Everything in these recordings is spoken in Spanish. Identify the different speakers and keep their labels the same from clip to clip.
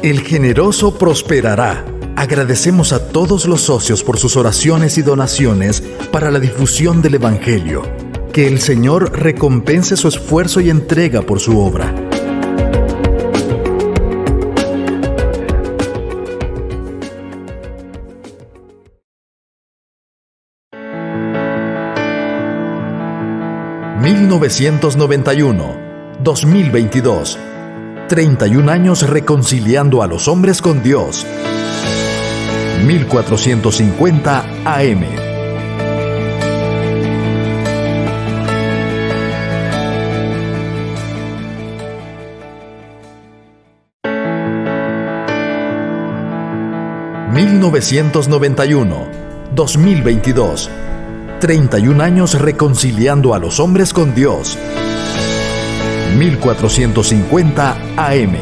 Speaker 1: El generoso prosperará. Agradecemos a todos los socios por sus oraciones y donaciones para la difusión del Evangelio. Que el Señor recompense su esfuerzo y entrega por su obra. (1991-2022) 31 años reconciliando a los hombres con Dios. 1450 AM. (1991-2022) 31 años reconciliando a los hombres con Dios. 1450 AM.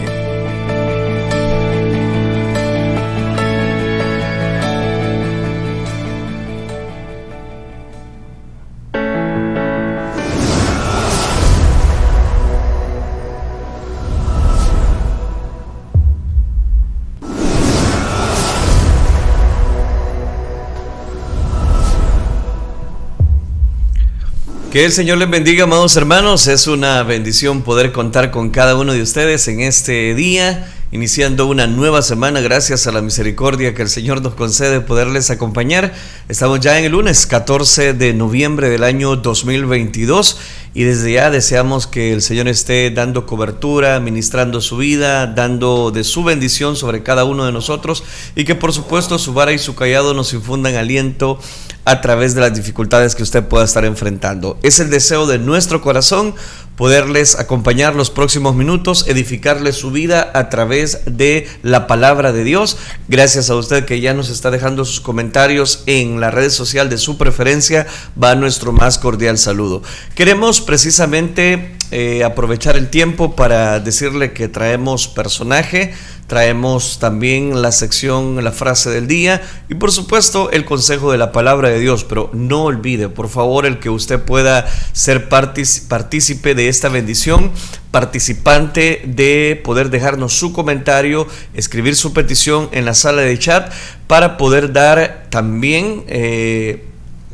Speaker 2: Que el Señor les bendiga, amados hermanos. Es una bendición poder contar con cada uno de ustedes en este día, iniciando una nueva semana gracias a la misericordia que el Señor nos concede poderles acompañar. Estamos ya en el lunes 14 de noviembre del año 2022 y desde ya deseamos que el Señor esté dando cobertura, ministrando su vida, dando de su bendición sobre cada uno de nosotros y que por supuesto su vara y su cayado nos infundan aliento a través de las dificultades que usted pueda estar enfrentando. Es el deseo de nuestro corazón poderles acompañar los próximos minutos, edificarles su vida a través de la palabra de Dios. Gracias a usted que ya nos está dejando sus comentarios en la red social de su preferencia, va nuestro más cordial saludo. Queremos precisamente aprovechar el tiempo para decirle que traemos personaje, traemos también la sección, la frase del día y por supuesto el consejo de la palabra de Dios, pero no olvide por favor el que usted pueda ser partícipe de esta bendición, participante de poder dejarnos su comentario, escribir su petición en la sala de chat para poder dar también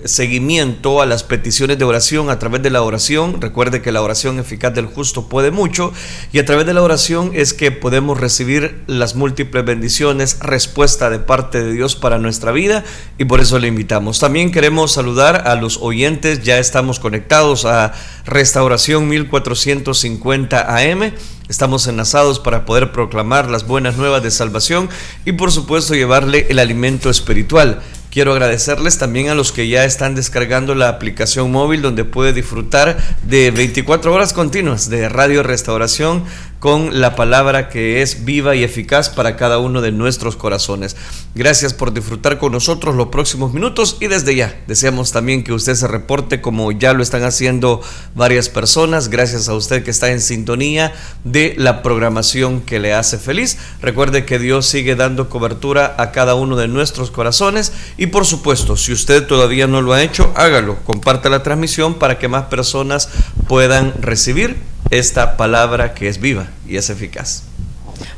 Speaker 2: seguimiento a las peticiones de oración a través de la oración. Recuerde que la oración eficaz del justo puede mucho y a través de la oración es que podemos recibir las múltiples bendiciones, respuesta de parte de Dios para nuestra vida y por eso le invitamos. También queremos saludar a los oyentes, ya estamos conectados a Restauración 1450 AM. Estamos enlazados para poder proclamar las buenas nuevas de salvación y por supuesto llevarle el alimento espiritual. Quiero agradecerles también a los que ya están descargando la aplicación móvil donde puede disfrutar de 24 horas continuas de Radio Restauración con la palabra que es viva y eficaz para cada uno de nuestros corazones. Gracias por disfrutar con nosotros los próximos minutos y desde ya deseamos también que usted se reporte como ya lo están haciendo varias personas. Gracias a usted que está en sintonía de la programación que le hace feliz. Recuerde que Dios sigue dando cobertura a cada uno de nuestros corazones y por supuesto, si usted todavía no lo ha hecho, hágalo, comparta la transmisión para que más personas puedan recibir esta palabra que es viva y es eficaz.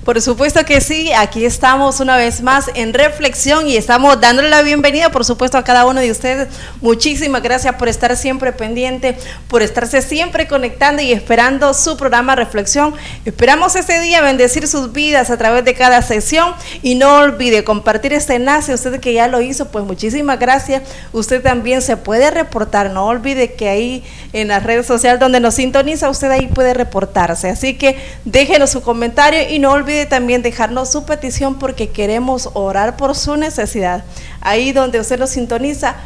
Speaker 3: Por supuesto que sí, aquí estamos una vez más en reflexión y estamos dándole la bienvenida, por supuesto, a cada uno de ustedes. Muchísimas gracias por estar siempre pendiente, por estarse siempre conectando y esperando su programa Reflexión. Esperamos este día bendecir sus vidas a través de cada sesión y no olvide compartir este enlace. Usted que ya lo hizo, pues muchísimas gracias. Usted también se puede reportar, no olvide que ahí en las redes sociales donde nos sintoniza, usted ahí puede reportarse. Así que déjenos su comentario y no olvide también dejarnos su petición porque queremos orar por su necesidad. Ahí donde usted nos sintoniza,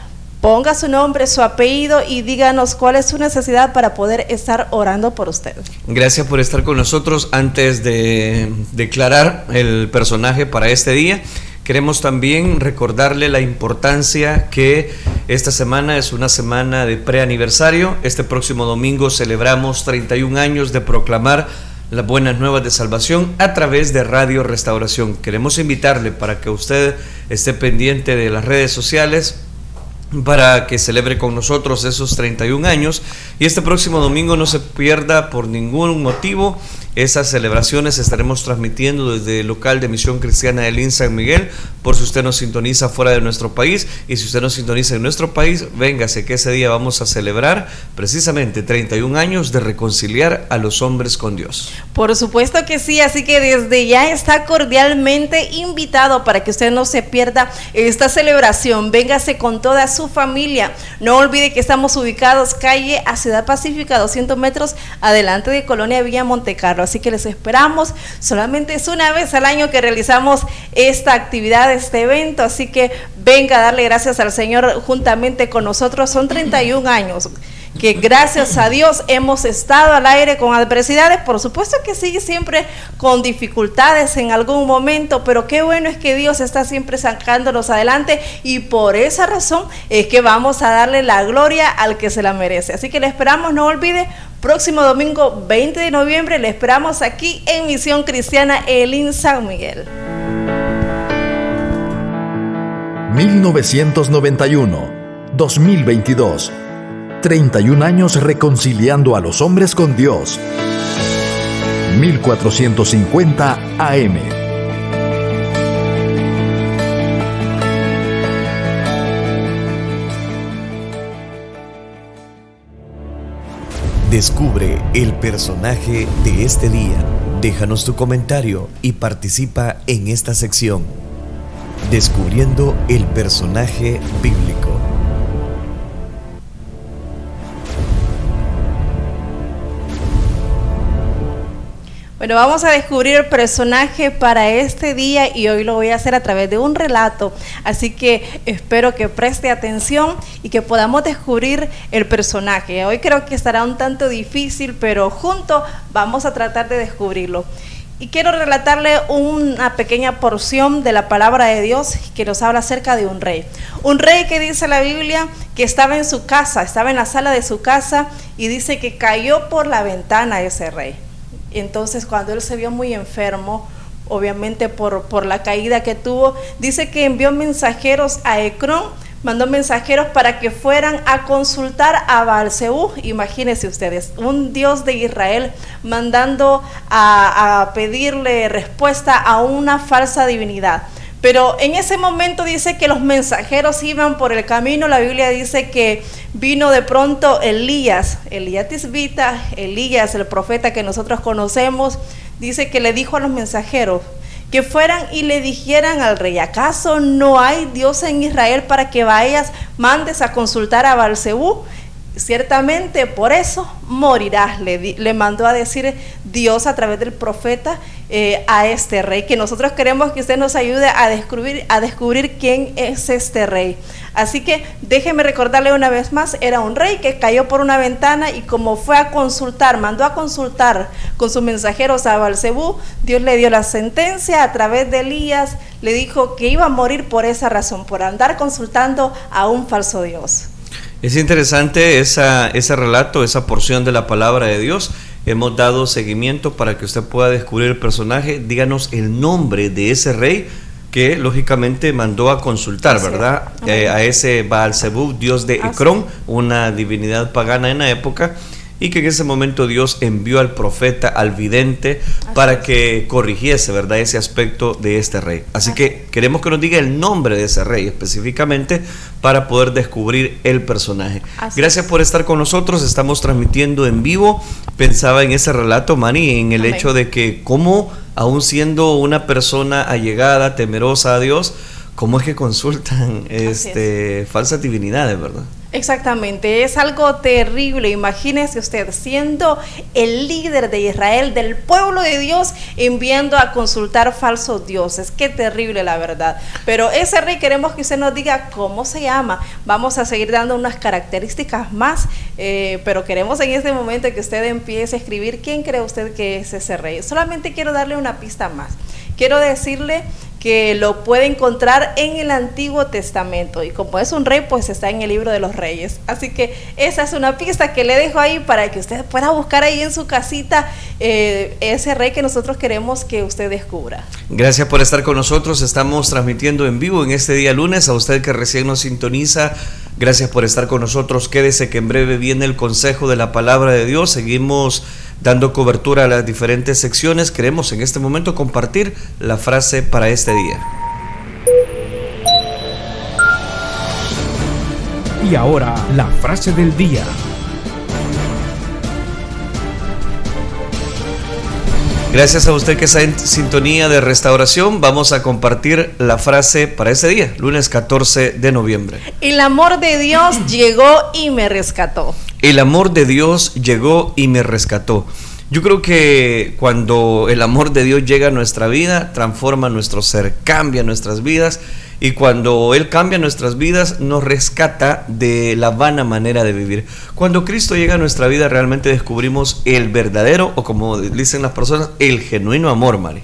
Speaker 3: ponga su nombre, su apellido y díganos cuál es su necesidad para poder estar orando por usted.
Speaker 2: Gracias por estar con nosotros. Antes de declarar el personaje para este día, queremos también recordarle la importancia que esta semana es una semana de preaniversario. Este próximo domingo celebramos 31 años de proclamar las buenas nuevas de salvación a través de Radio Restauración. Queremos invitarle para que usted esté pendiente de las redes sociales para que celebre con nosotros esos 31 años y este próximo domingo no se pierda por ningún motivo Esas celebraciones estaremos transmitiendo desde el local de Misión Cristiana de Lin San Miguel, por si usted nos sintoniza fuera de nuestro país, y si usted nos sintoniza en nuestro país, véngase que ese día vamos a celebrar precisamente 31 años de reconciliar a los hombres con Dios.
Speaker 3: Por supuesto que sí, así que desde ya está cordialmente invitado para que usted no se pierda esta celebración. Véngase con toda su familia. No olvide que estamos ubicados calle a Ciudad Pacífica, 200 metros adelante de Colonia Villa Montecarlo. Así que les esperamos. Solamente es una vez al año que realizamos esta actividad, este evento. Así que venga a darle gracias al Señor juntamente con nosotros. Son 31 años que gracias a Dios hemos estado al aire con adversidades, por supuesto que sí, siempre con dificultades en algún momento, pero qué bueno es que Dios está siempre sacándonos adelante, y por esa razón es que vamos a darle la gloria al que se la merece. Así que le esperamos, no olvide, próximo domingo 20 de noviembre, le esperamos aquí en Misión Cristiana Lin San Miguel.
Speaker 1: 1991, 2022. 31 años reconciliando a los hombres con Dios. 1450 AM.
Speaker 4: Descubre el personaje de este día. Déjanos tu comentario y participa en esta sección. Descubriendo el personaje bíblico.
Speaker 3: Bueno, vamos a descubrir el personaje para este día, y hoy lo voy a hacer a través de un relato, así que espero que preste atención y que podamos descubrir el personaje. Hoy creo que estará un tanto difícil, pero juntos vamos a tratar de descubrirlo. Y quiero relatarle una pequeña porción de la palabra de Dios que nos habla acerca de un rey. Un rey que dice la Biblia que estaba en su casa, estaba en la sala de su casa, y dice que cayó por la ventana ese rey. Entonces, cuando él se vio muy enfermo, obviamente por la caída que tuvo, dice que envió mensajeros a Ecrón, mandó mensajeros para que fueran a consultar a Baal-Zebú. Imagínense ustedes, un Dios de Israel mandando a pedirle respuesta a una falsa divinidad. Pero en ese momento dice que los mensajeros iban por el camino. La Biblia dice que vino de pronto Elías Tisbita, Elías, el profeta que nosotros conocemos. Dice que le dijo a los mensajeros que fueran y le dijeran al rey: ¿acaso no hay Dios en Israel para que vayas, mandes a consultar a Baal-Zebú? Ciertamente por eso morirás, le mandó a decir Dios a través del profeta a este rey, que nosotros queremos que usted nos ayude a descubrir quién es este rey. Así que déjeme recordarle una vez más, era un rey que cayó por una ventana, y como fue a consultar, mandó a consultar con sus mensajeros a Baal-Zebú, Dios le dio la sentencia a través de Elías, le dijo que iba a morir por esa razón, por andar consultando a un falso Dios.
Speaker 2: Es interesante ese relato, esa porción de la palabra de Dios. Hemos dado seguimiento para que usted pueda descubrir el personaje. Díganos el nombre de ese rey que lógicamente mandó a consultar, ¿verdad? A ese Baal-Zebú, dios de Ecrón, una divinidad pagana en la época, y que en ese momento Dios envió al profeta, al vidente, para que corrigiese, ¿verdad?, ese aspecto de este rey. Así que queremos que nos diga el nombre de ese rey específicamente para poder descubrir el personaje. Gracias por estar con nosotros, estamos transmitiendo en vivo. Pensaba en ese relato, Manny, en el hecho de que cómo, aún siendo una persona allegada, temerosa a Dios, cómo es que consultan falsas divinidades, ¿verdad?
Speaker 3: Exactamente, es algo terrible. Imagínese usted, siendo el líder de Israel, del pueblo de Dios, enviando a consultar falsos dioses. Qué terrible, la verdad. Pero ese rey queremos que usted nos diga cómo se llama. Vamos a seguir dando unas características más, pero queremos en este momento que usted empiece a escribir quién cree usted que es ese rey. Solamente quiero darle una pista más. Quiero decirle que lo puede encontrar en el Antiguo Testamento, y como es un rey, pues está en el libro de los Reyes. Así que esa es una pista que le dejo ahí para que usted pueda buscar ahí en su casita ese rey que nosotros queremos que usted descubra.
Speaker 2: Gracias por estar con nosotros, estamos transmitiendo en vivo en este día lunes. A usted que recién nos sintoniza, gracias por estar con nosotros. Quédese que en breve viene el consejo de la palabra de Dios. Seguimos dando cobertura a las diferentes secciones, queremos en este momento compartir la frase para este día.
Speaker 5: Y ahora, la frase del día.
Speaker 2: Gracias a usted que está en sintonía de Restauración. Vamos a compartir la frase para ese día, lunes 14 de noviembre.
Speaker 3: El amor de Dios llegó y me rescató.
Speaker 2: El amor de Dios llegó y me rescató. Yo creo que cuando el amor de Dios llega a nuestra vida, transforma nuestro ser, cambia nuestras vidas. Y cuando Él cambia nuestras vidas, nos rescata de la vana manera de vivir. Cuando Cristo llega a nuestra vida, realmente descubrimos el verdadero, o como dicen las personas, el genuino amor, Mari.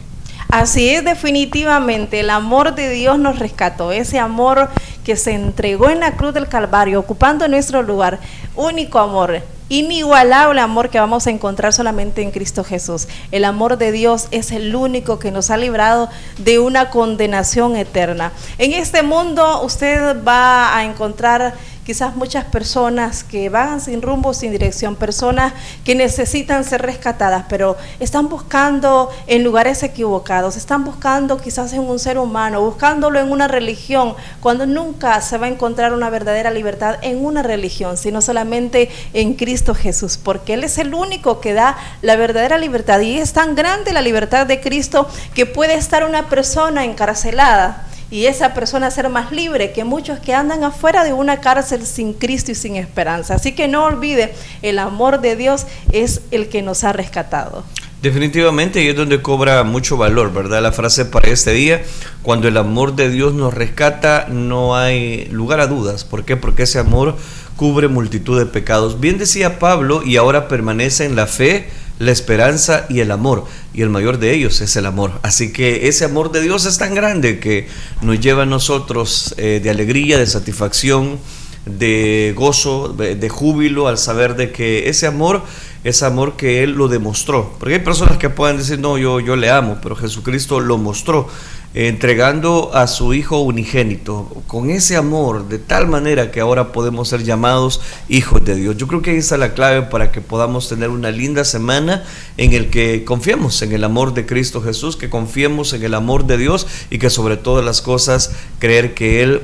Speaker 3: Así es, definitivamente, el amor de Dios nos rescató, ese amor que se entregó en la cruz del Calvario, ocupando nuestro lugar, único amor, inigualable amor que vamos a encontrar solamente en Cristo Jesús. El amor de Dios es el único que nos ha librado de una condenación eterna. En este mundo usted va a encontrar quizás muchas personas que van sin rumbo, sin dirección, personas que necesitan ser rescatadas, pero están buscando en lugares equivocados, están buscando quizás en un ser humano, buscándolo en una religión, cuando nunca se va a encontrar una verdadera libertad en una religión, sino solamente en Cristo Jesús, porque Él es el único que da la verdadera libertad, y es tan grande la libertad de Cristo que puede estar una persona encarcelada y esa persona ser más libre que muchos que andan afuera de una cárcel sin Cristo y sin esperanza. Así que no olvide, el amor de Dios es el que nos ha rescatado.
Speaker 2: Definitivamente, y es donde cobra mucho valor, ¿verdad? La frase para este día: cuando el amor de Dios nos rescata, no hay lugar a dudas. ¿Por qué? Porque ese amor cubre multitud de pecados. Bien decía Pablo, y ahora permanece en la fe, la esperanza y el amor, y el mayor de ellos es el amor. Así que ese amor de Dios es tan grande que nos lleva a nosotros de alegría, de satisfacción, de gozo, de júbilo, al saber de que ese amor es amor que Él lo demostró. Porque hay personas que pueden decir, no, yo le amo, pero Jesucristo lo mostró, entregando a su Hijo unigénito, con ese amor, de tal manera que ahora podemos ser llamados hijos de Dios. Yo creo que ahí está la clave para que podamos tener una linda semana en el que confiemos en el amor de Cristo Jesús, que confiemos en el amor de Dios, y que sobre todas las cosas creer que Él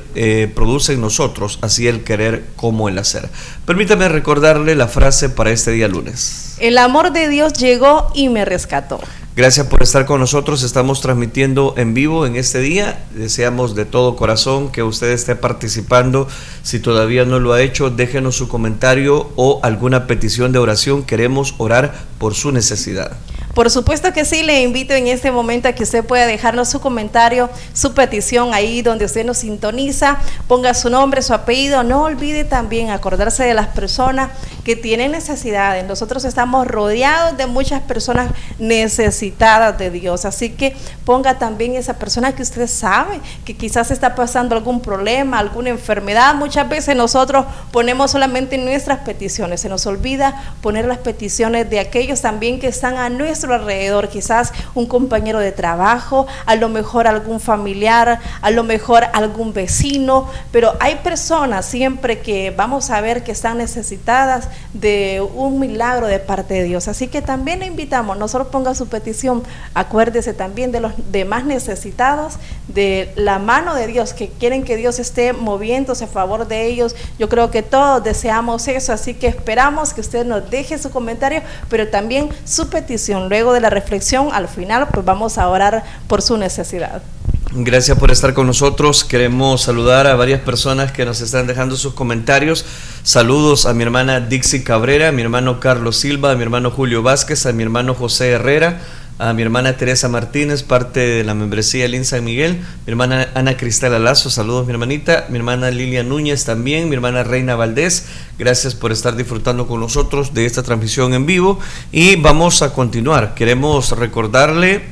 Speaker 2: produce en nosotros, así el querer como el hacer. Permítame recordarle la frase para este día lunes.
Speaker 3: El amor de Dios llegó y me rescató.
Speaker 2: Gracias por estar con nosotros. Estamos transmitiendo en vivo en este día. Deseamos de todo corazón que usted esté participando. Si todavía no lo ha hecho, déjenos su comentario o alguna petición de oración. Queremos orar por su necesidad.
Speaker 3: Por supuesto que sí, le invito en este momento a que usted pueda dejarnos su comentario, su petición ahí donde usted nos sintoniza, ponga su nombre, su apellido. No olvide también acordarse de las personas que tienen necesidades. Nosotros estamos rodeados de muchas personas necesitadas de Dios, así que ponga también esa persona que usted sabe que quizás está pasando algún problema, alguna enfermedad. Muchas veces nosotros ponemos solamente nuestras peticiones, se nos olvida poner las peticiones de aquellos también que están a nuestro alrededor, quizás un compañero de trabajo, a lo mejor algún familiar, a lo mejor algún vecino, pero hay personas siempre que vamos a ver que están necesitadas de un milagro de parte de Dios. Así que también le invitamos, no solo ponga su petición, acuérdese también de los demás necesitados, de la mano de Dios, que quieren que Dios esté moviéndose a favor de ellos. Yo creo que todos deseamos eso, así que esperamos que usted nos deje su comentario, pero también su petición. Luego de la reflexión, al final, pues vamos a orar por su necesidad.
Speaker 2: Gracias por estar con nosotros. Queremos saludar a varias personas que nos están dejando sus comentarios. Saludos a mi hermana Dixie Cabrera, a mi hermano Carlos Silva, a mi hermano Julio Vázquez, a mi hermano José Herrera, a mi hermana Teresa Martínez, parte de la membresía Lin San Miguel, mi hermana Ana Cristela Lazo, saludos mi hermanita, mi hermana Lilia Núñez también, mi hermana Reina Valdés, gracias por estar disfrutando con nosotros de esta transmisión en vivo, y vamos a continuar. Queremos recordarle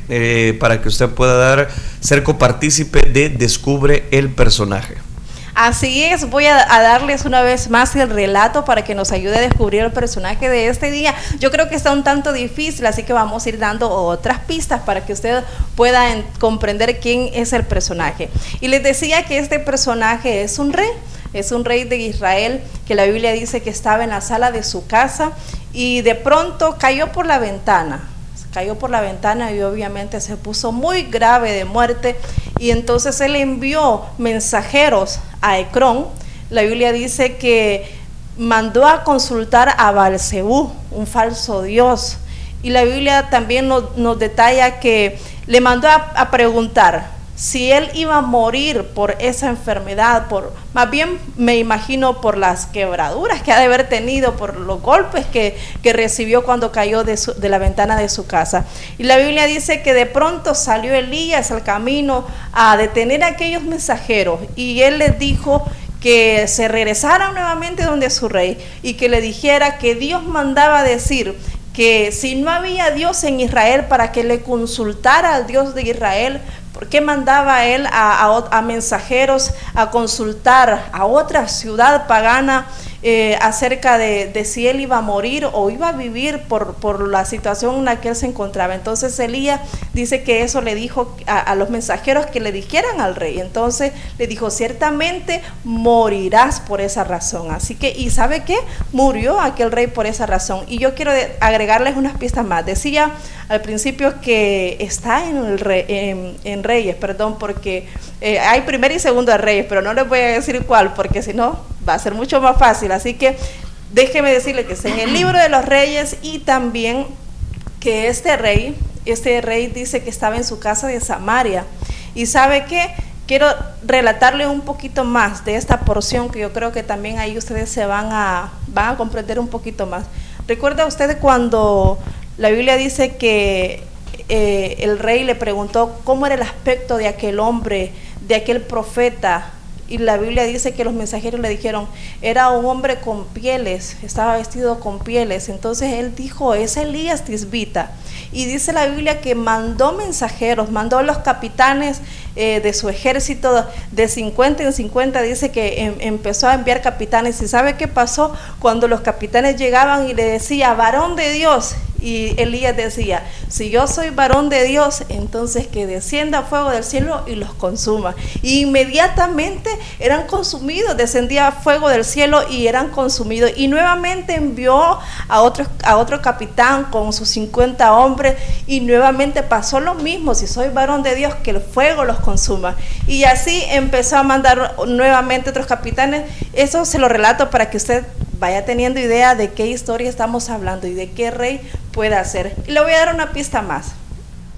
Speaker 2: para que usted pueda ser copartícipe de Descubre el Personaje.
Speaker 3: Así es, voy a darles una vez más el relato para que nos ayude a descubrir el personaje de este día. Yo creo que está un tanto difícil, así que vamos a ir dando otras pistas para que usted pueda comprender quién es el personaje. Y les decía que este personaje es un rey. es un rey de Israel que la Biblia dice que estaba en la sala de su casa y de pronto cayó por la ventana y obviamente se puso muy grave de muerte, y entonces él envió mensajeros a Ecrón. La Biblia dice que mandó a consultar a Baal-Zebú, un falso dios, y la Biblia también nos detalla que le mandó a preguntar si él iba a morir por esa enfermedad, más bien me imagino por las quebraduras que ha de haber tenido, por los golpes que recibió cuando cayó de la ventana de su casa. Y la Biblia dice que de pronto salió Elías al camino a detener a aquellos mensajeros, y él les dijo que se regresaran nuevamente donde su rey y que le dijera que Dios mandaba decir que si no había Dios en Israel, para que le consultara al Dios de Israel. ¿Por qué mandaba él a mensajeros a consultar a otra ciudad pagana acerca de si él iba a morir o iba a vivir por la situación en la que él se encontraba? Entonces Elías dice que eso le dijo a los mensajeros que le dijeran al rey. Entonces le dijo: ciertamente morirás por esa razón. Así que, ¿y sabe qué? Murió aquel rey por esa razón. Y yo quiero agregarles unas pistas más. Decía al principio que está en Reyes, porque hay primero y segundo de Reyes, pero no les voy a decir cuál, porque si no va a ser mucho más fácil. Así que déjeme decirle que está en el libro de los Reyes, y también que este rey dice que estaba en su casa de Samaria. Y ¿sabe qué? Quiero relatarle un poquito más de esta porción, que yo creo que también ahí ustedes se van a comprender un poquito más. ¿Recuerda usted cuando la Biblia dice que el rey le preguntó cómo era el aspecto de aquel hombre, de aquel profeta? Y la Biblia dice que los mensajeros le dijeron: era un hombre con pieles, estaba vestido con pieles. Entonces él dijo: es Elías Tisbita. Y dice la Biblia que mandó mensajeros, mandó a los capitanes de su ejército, de 50 en 50, dice que empezó a enviar capitanes. ¿Y sabe qué pasó? Cuando los capitanes llegaban y le decía: varón de Dios, y Elías decía: si yo soy varón de Dios, entonces que descienda fuego del cielo y los consuma. Y inmediatamente eran consumidos, descendía fuego del cielo y eran consumidos. Y nuevamente envió a otro capitán con sus 50 hombres, y nuevamente pasó lo mismo: si soy varón de Dios, que el fuego los consuma. Y así empezó a mandar nuevamente otros capitanes. Eso se lo relato para que usted vaya teniendo idea de qué historia estamos hablando y de qué rey puede ser. Y le voy a dar una pista más.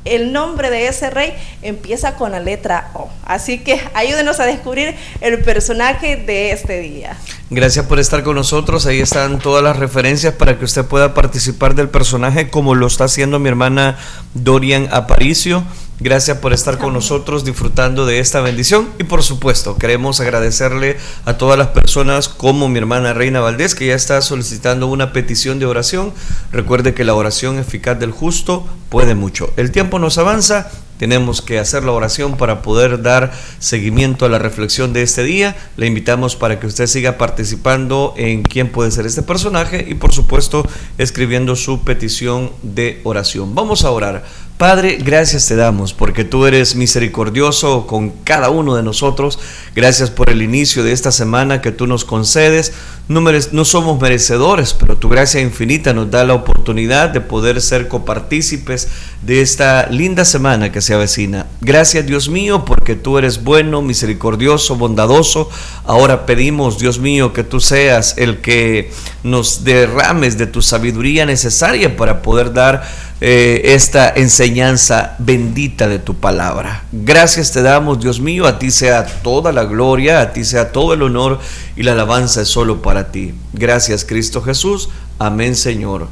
Speaker 3: El nombre de ese rey empieza con la letra O. Así que ayúdenos a descubrir el personaje de este día.
Speaker 2: Gracias por estar con nosotros. Ahí están todas las referencias para que usted pueda participar del personaje, como lo está haciendo mi hermana Dorian Aparicio. Gracias por estar con nosotros disfrutando de esta bendición. Y por supuesto, queremos agradecerle a todas las personas, como mi hermana Reina Valdés, que ya está solicitando una petición de oración. Recuerde que la oración eficaz del justo puede mucho. El tiempo nos avanza. Tenemos que hacer la oración para poder dar seguimiento a la reflexión de este día. Le invitamos para que usted siga participando en quién puede ser este personaje y por supuesto escribiendo su petición de oración. Vamos a orar. Padre, gracias te damos porque tú eres misericordioso con cada uno de nosotros. Gracias por el inicio de esta semana que tú nos concedes. No somos merecedores, pero tu gracia infinita nos da la oportunidad de poder ser copartícipes de esta linda semana que se avecina. Gracias, Dios mío, porque tú eres bueno, misericordioso, bondadoso. Ahora pedimos, Dios mío, que tú seas el que nos derrames de tu sabiduría necesaria para poder dar esta enseñanza bendita de tu palabra. Gracias te damos, Dios mío. A ti sea toda la gloria, a ti sea todo el honor y la alabanza es solo para ti. Gracias, Cristo Jesús. Amén, Señor,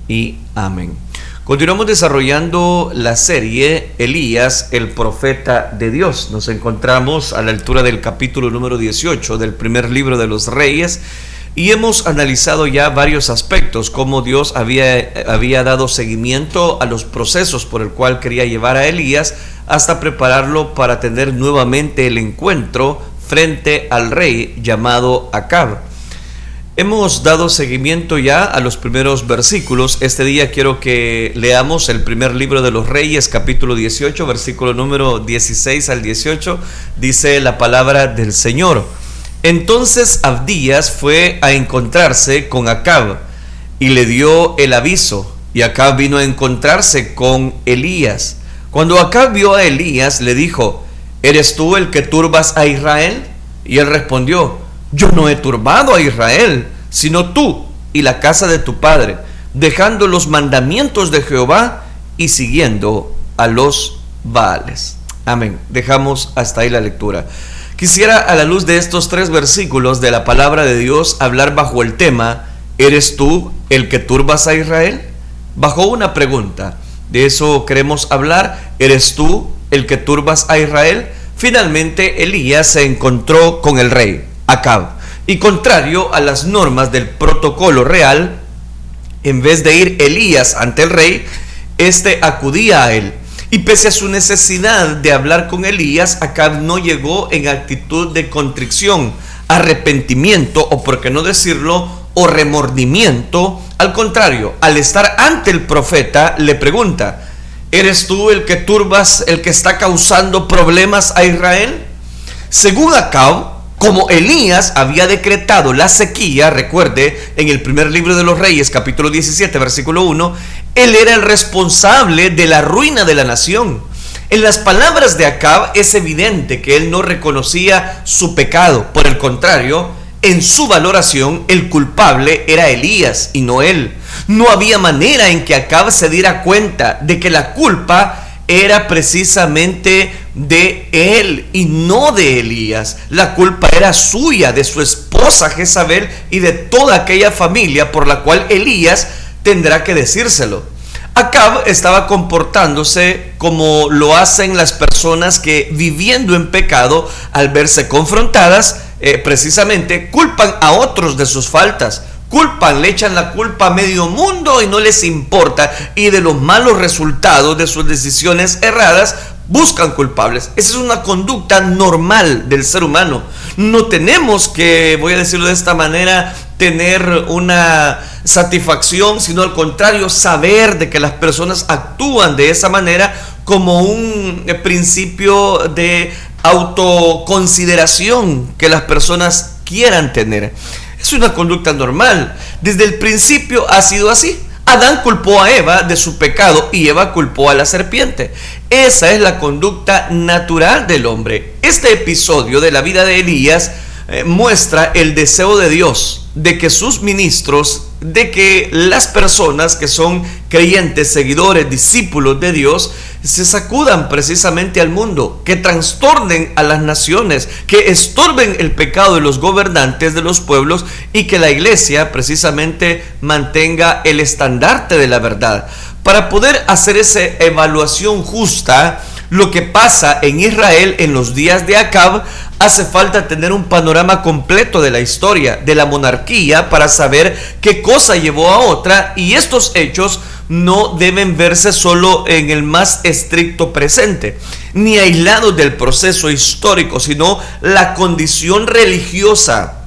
Speaker 2: y amén. Continuamos desarrollando la serie Elías, el profeta de Dios. Nos encontramos a la altura del capítulo número 18 del primer libro de los Reyes. Y hemos analizado ya varios aspectos, cómo Dios había dado seguimiento a los procesos por el cual quería llevar a Elías hasta prepararlo para tener nuevamente el encuentro frente al rey llamado Acab. Hemos dado seguimiento ya a los primeros versículos. Este día quiero que leamos el primer libro de los Reyes, capítulo 18, versículo número 16 al 18. Dice la palabra del Señor. Entonces Abdías fue a encontrarse con Acab y le dio el aviso, y Acab vino a encontrarse con Elías. Cuando Acab vio a Elías, le dijo: ¿eres tú el que turbas a Israel? Y él respondió: yo no he turbado a Israel, sino tú y la casa de tu padre, dejando los mandamientos de Jehová y siguiendo a los Baales. Amén. Dejamos hasta ahí la lectura. Quisiera, a la luz de estos 3 versículos de la palabra de Dios, hablar bajo el tema: ¿eres tú el que turbas a Israel? Bajo una pregunta. De eso queremos hablar. ¿Eres tú el que turbas a Israel? Finalmente Elías se encontró con el rey Acab, y contrario a las normas del protocolo real, en vez de ir Elías ante el rey, este acudía a él. Y pese a su necesidad de hablar con Elías, Acab no llegó en actitud de contrición, arrepentimiento, o por qué no decirlo, o remordimiento. Al contrario, al estar ante el profeta, le pregunta: ¿eres tú el que turbas, el que está causando problemas a Israel? Según Acab, como Elías había decretado la sequía, recuerde, en el primer libro de los Reyes, capítulo 17, versículo 1, él era el responsable de la ruina de la nación. En las palabras de Acab es evidente que él no reconocía su pecado. Por el contrario, en su valoración, el culpable era Elías y no él. No había manera en que Acab se diera cuenta de que la culpa era precisamente de él y no de Elías. La culpa era suya, de su esposa Jezabel y de toda aquella familia, por la cual Elías tendrá que decírselo. Acab estaba comportándose como lo hacen las personas que, viviendo en pecado, al verse confrontadas, precisamente culpan a otros de sus faltas. Le echan la culpa a medio mundo y no les importa, y de los malos resultados de sus decisiones erradas buscan culpables. Esa es una conducta normal del ser humano. No tenemos que, voy a decirlo de esta manera, tener una satisfacción, sino al contrario, saber de que las personas actúan de esa manera como un principio de autoconsideración que las personas quieran tener. Es una conducta normal. Desde el principio ha sido así. Adán culpó a Eva de su pecado y Eva culpó a la serpiente. Esa es la conducta natural del hombre. Este episodio de la vida de Elías muestra el deseo de Dios de que sus ministros, de que las personas que son creyentes, seguidores, discípulos de Dios, se sacudan precisamente al mundo, que trastornen a las naciones, que estorben el pecado de los gobernantes de los pueblos, y que la iglesia precisamente mantenga el estandarte de la verdad. Para poder hacer esa evaluación justa, lo que pasa en Israel en los días de Acab, hace falta tener un panorama completo de la historia de la monarquía para saber qué cosa llevó a otra, y estos hechos no deben verse solo en el más estricto presente, ni aislados del proceso histórico, sino la condición religiosa,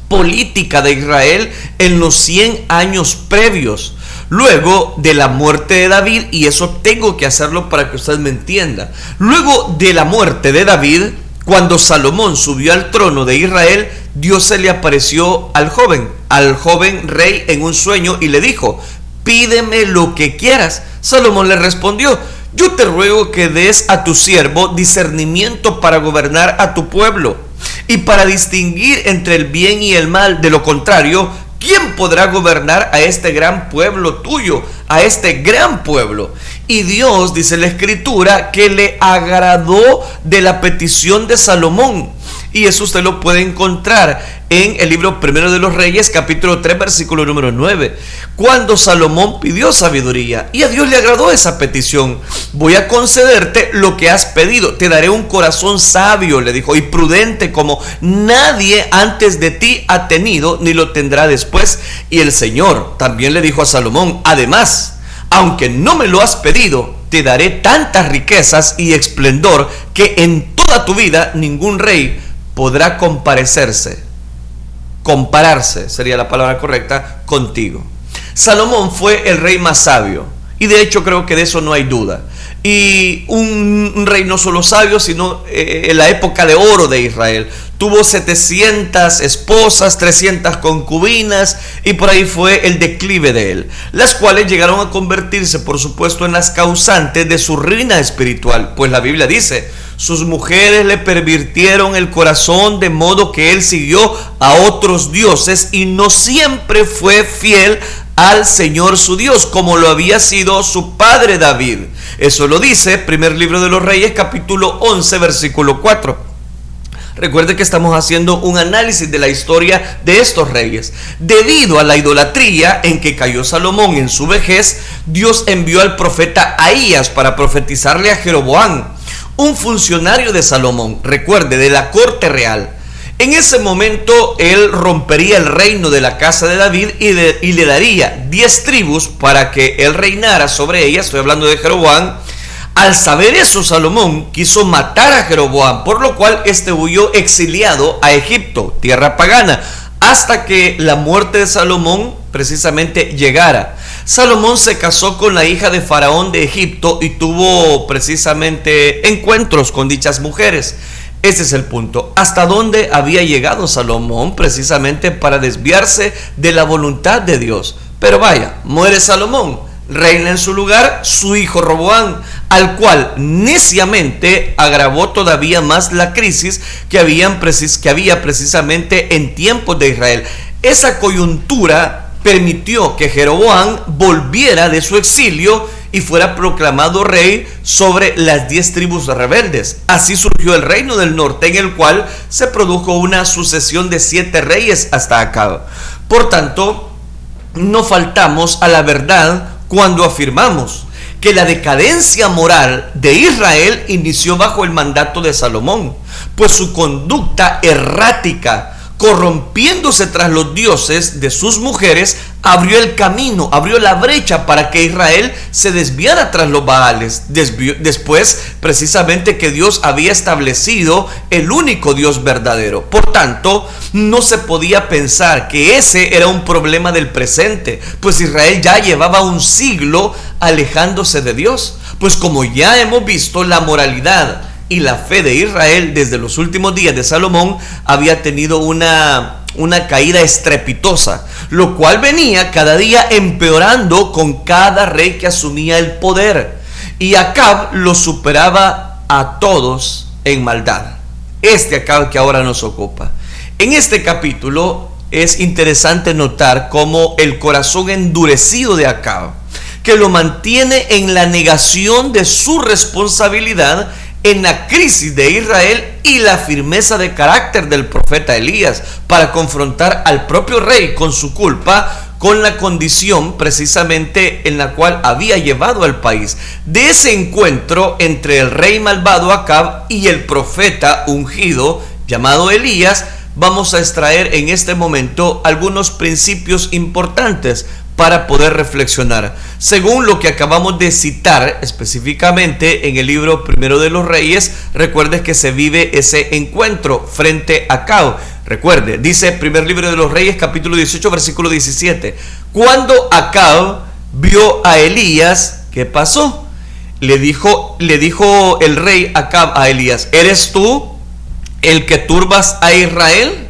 Speaker 2: política de Israel en los 100 años previos. Luego de la muerte de David, y eso tengo que hacerlo para que usted me entienda, luego de la muerte de David, cuando Salomón subió al trono de Israel, Dios se le apareció al joven rey en un sueño y le dijo: pídeme lo que quieras. Salomón le respondió: yo te ruego que des a tu siervo discernimiento para gobernar a tu pueblo y para distinguir entre el bien y el mal. De lo contrario, ¿quién podrá gobernar a este gran pueblo tuyo, a este gran pueblo? Y Dios, dice la Escritura, que le agradó de la petición de Salomón. Y eso usted lo puede encontrar en el libro Primero de los Reyes, capítulo 3, versículo número 9. Cuando Salomón pidió sabiduría, y a Dios le agradó esa petición. Voy a concederte lo que has pedido. Te daré un corazón sabio, le dijo, y prudente, como nadie antes de ti ha tenido, ni lo tendrá después. Y el Señor también le dijo a Salomón: además, aunque no me lo has pedido, te daré tantas riquezas y esplendor que en toda tu vida ningún rey podrá compararse sería la palabra correcta, contigo. Salomón fue el rey más sabio, Y de hecho creo que de eso no hay duda. Y un rey no solo sabio, sino en la época de oro de Israel. Tuvo 700 esposas, 300 concubinas, y por ahí fue el declive de él, las cuales llegaron a convertirse, por supuesto, en las causantes de su ruina espiritual. Pues la Biblia dice: sus mujeres le pervirtieron el corazón, de modo que él siguió a otros dioses y no siempre fue fiel al Señor su Dios, como lo había sido su padre David. Eso lo dice primer libro de los Reyes, capítulo 11, versículo 4. Recuerde que estamos haciendo un análisis de la historia de estos reyes. Debido a la idolatría en que cayó Salomón en su vejez, Dios envió al profeta Ahías para profetizarle a Jeroboam, un funcionario de Salomón, recuerde, de la corte real. En ese momento él rompería el reino de la casa de David y le daría 10 tribus para que él reinara sobre ellas. Estoy hablando de Jeroboam. Al saber eso, Salomón quiso matar a Jeroboam, por lo cual este huyó exiliado a Egipto, tierra pagana, hasta que la muerte de Salomón precisamente llegara. Salomón se casó con la hija de Faraón de Egipto y tuvo precisamente encuentros con dichas mujeres. Ese es el punto. ¿Hasta dónde había llegado Salomón precisamente para desviarse de la voluntad de Dios? Pero vaya, muere Salomón. Reina en su lugar su hijo Roboam, al cual neciamente agravó todavía más la crisis que había precisamente en tiempos de Israel. Esa coyuntura permitió que Jeroboam volviera de su exilio y fuera proclamado rey sobre las 10 tribus rebeldes. Así surgió el reino del norte, en el cual se produjo una sucesión de 7 reyes hasta Acab. Por tanto, no faltamos a la verdad cuando afirmamos que la decadencia moral de Israel inició bajo el mandato de Salomón, pues su conducta errática, corrompiéndose tras los dioses de sus mujeres, abrió el camino, abrió la brecha para que Israel se desviara tras los Baales, después precisamente que Dios había establecido el único Dios verdadero. Por tanto, no se podía pensar que ese era un problema del presente, pues Israel ya llevaba un siglo alejándose de Dios. Pues como ya hemos visto, la moralidad y la fe de Israel desde los últimos días de Salomón había tenido una caída estrepitosa, lo cual venía cada día empeorando con cada rey que asumía el poder, y Acab lo superaba a todos en maldad. Este Acab que ahora nos ocupa. En este capítulo es interesante notar cómo el corazón endurecido de Acab, que lo mantiene en la negación de su responsabilidad en la crisis de Israel, y la firmeza de carácter del profeta Elías para confrontar al propio rey con su culpa, con la condición precisamente en la cual había llevado al país. De ese encuentro entre el rey malvado Acab y el profeta ungido llamado Elías, vamos a extraer en este momento algunos principios importantes para poder reflexionar. Según lo que acabamos de citar específicamente en el libro Primero de los Reyes, recuerde que se vive ese encuentro frente a Acab. Recuerde, dice primer libro de los Reyes, capítulo 18, versículo 17. Cuando Acab vio a Elías, ¿qué pasó? Le dijo el rey Acab a Elías: ¿eres tú el que turbas a Israel?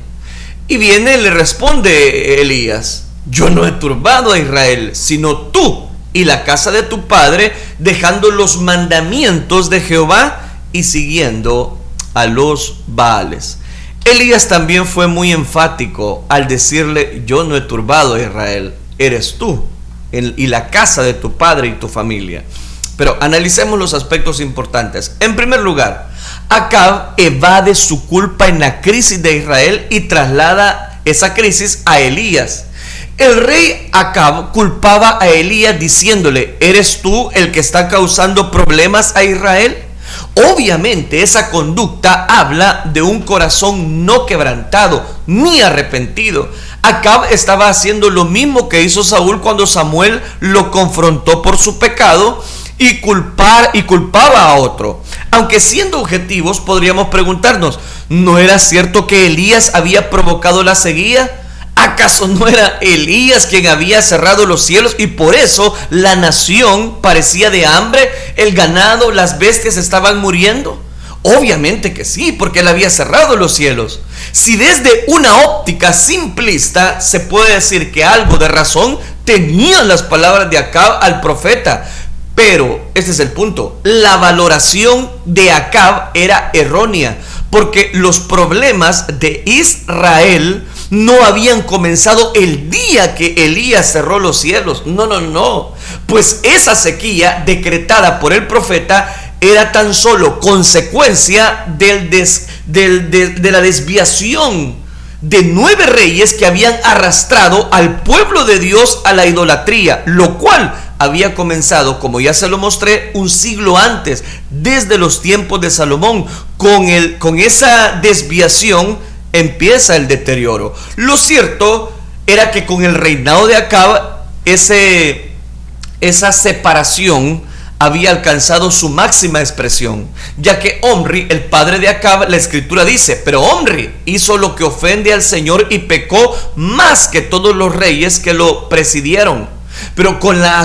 Speaker 2: Y viene y le responde Elías: yo no he turbado a Israel, sino tú y la casa de tu padre, dejando los mandamientos de Jehová y siguiendo a los Baales. Elías también fue muy enfático al decirle: yo no he turbado a Israel, eres tú y la casa de tu padre y tu familia. Pero analicemos los aspectos importantes. En primer lugar, Acab evade su culpa en la crisis de Israel y traslada esa crisis a Elías. El rey Acab culpaba a Elías diciéndole: ¿eres tú el que está causando problemas a Israel? Obviamente esa conducta habla de un corazón no quebrantado ni arrepentido. Acab estaba haciendo lo mismo que hizo Saúl cuando Samuel lo confrontó por su pecado y culpaba a otro. Aunque siendo objetivos podríamos preguntarnos: ¿no era cierto que Elías había provocado la sequía? ¿Acaso no era Elías quien había cerrado los cielos y por eso la nación parecía de hambre? El ganado, las bestias estaban muriendo. Obviamente que sí, porque él había cerrado los cielos. Si desde una óptica simplista se puede decir que algo de razón tenían las palabras de Acab al profeta, pero este es el punto: la valoración de Acab era errónea, porque los problemas de Israel no habían comenzado el día que Elías cerró los cielos. No, pues esa sequía decretada por el profeta era tan solo consecuencia de la desviación de 9 reyes que habían arrastrado al pueblo de Dios a la idolatría, lo cual había comenzado, como ya se lo mostré, un siglo antes, desde los tiempos de Salomón. Con esa desviación empieza el deterioro. Lo cierto era que con el reinado de Acab, esa separación había alcanzado su máxima expresión, ya que Omri, el padre de Acab, la escritura dice: pero Omri hizo lo que ofende al Señor y pecó más que todos los reyes que lo presidieron. Pero con la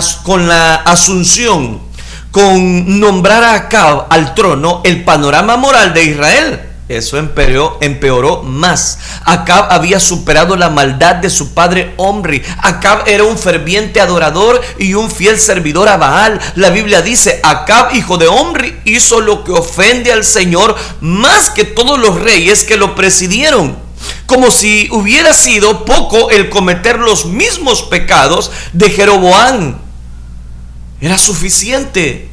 Speaker 2: asunción, con nombrar a Acab al trono, el panorama moral de Israel, eso empeoró más. Acab había superado la maldad de su padre Omri. Acab era un ferviente adorador y un fiel servidor a Baal. La Biblia dice: Acab, hijo de Omri, hizo lo que ofende al Señor más que todos los reyes que lo presidieron. Como si hubiera sido poco el cometer los mismos pecados de Jeroboam. Era suficiente.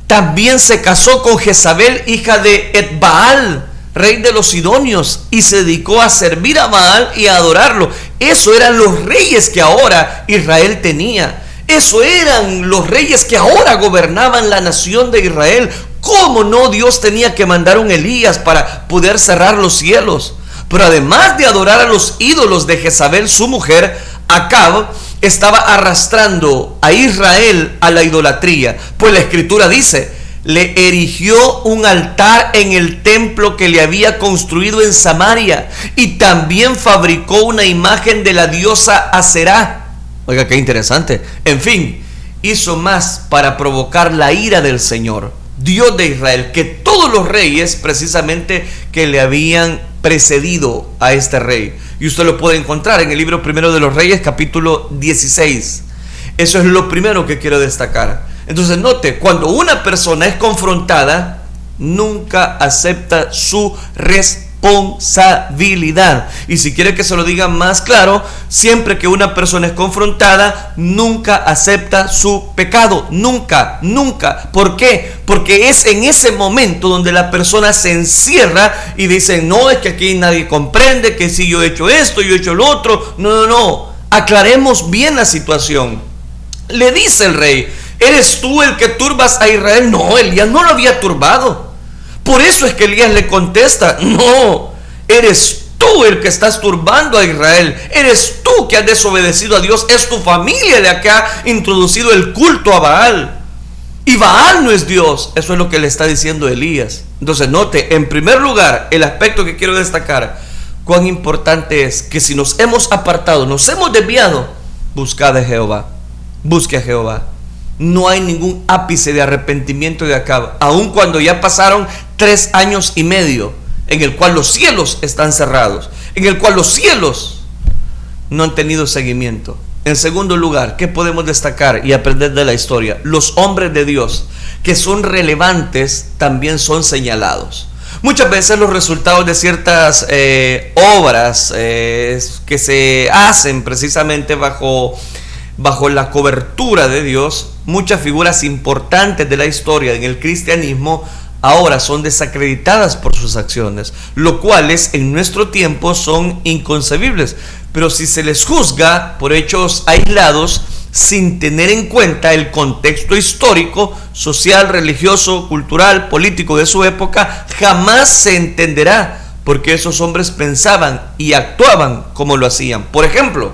Speaker 2: También se casó con Jezabel, hija de Etbaal, rey de los sidonios, y se dedicó a servir a Baal y a adorarlo. Eso eran los reyes que ahora Israel tenía. Eso eran los reyes que ahora gobernaban la nación de Israel. ¿Cómo no Dios tenía que mandar un Elías para poder cerrar los cielos? Pero además de adorar a los ídolos de Jezabel, su mujer, Acab estaba arrastrando a Israel a la idolatría. Pues la escritura dice: le erigió un altar en el templo que le había construido en Samaria, y también fabricó una imagen de la diosa Aserá. Oiga, qué interesante. En fin, hizo más para provocar la ira del Señor, Dios de Israel, que todos los reyes precisamente que le habían precedido a este rey. Y usted lo puede encontrar en el libro primero de los Reyes, capítulo 16. Eso es lo primero que quiero destacar. Entonces note, cuando una persona es confrontada, nunca acepta su responsabilidad. Y si quiere que se lo diga más claro, siempre que una persona es confrontada, nunca acepta su pecado. Nunca. ¿Por qué? Porque es en ese momento donde la persona se encierra y dice: no, es que aquí nadie comprende, que si yo he hecho esto, yo he hecho lo otro. No. Aclaremos bien la situación. Le dice el rey: ¿eres tú el que turbas a Israel? No, Elías no lo había turbado. Por eso es que Elías le contesta: no, eres tú el que estás turbando a Israel. Eres tú que has desobedecido a Dios. Es tu familia la que ha introducido el culto a Baal. Y Baal no es Dios. Eso es lo que le está diciendo Elías. Entonces note, en primer lugar, el aspecto que quiero destacar: cuán importante es que si nos hemos apartado, nos hemos desviado, buscad a Jehová. Busque a Jehová. No hay ningún ápice de arrepentimiento de Acab, aun cuando ya pasaron 3 años y medio, en el cual los cielos están cerrados, en el cual los cielos no han tenido seguimiento. En segundo lugar, ¿qué podemos destacar y aprender de la historia? Los hombres de Dios que son relevantes también son señalados. Muchas veces los resultados de ciertas obras que se hacen precisamente bajo la cobertura de Dios, muchas figuras importantes de la historia en el cristianismo ahora son desacreditadas por sus acciones, lo cuales en nuestro tiempo son inconcebibles. Pero si se les juzga por hechos aislados, sin tener en cuenta el contexto histórico, social, religioso, cultural, político de su época, jamás se entenderá por qué esos hombres pensaban y actuaban como lo hacían. Por ejemplo,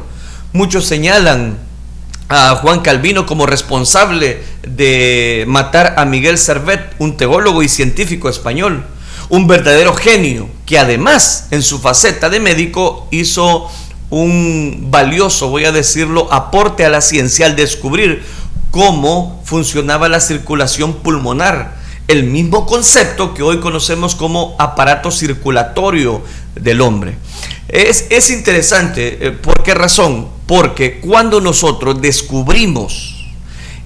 Speaker 2: muchos señalan a Juan Calvino como responsable de matar a Miguel Servet, un teólogo y científico español, un verdadero genio que además en su faceta de médico hizo un valioso, voy a decirlo, aporte a la ciencia al descubrir cómo funcionaba la circulación pulmonar, el mismo concepto que hoy conocemos como aparato circulatorio del hombre. Es interesante. ¿Por qué razón? Porque cuando nosotros descubrimos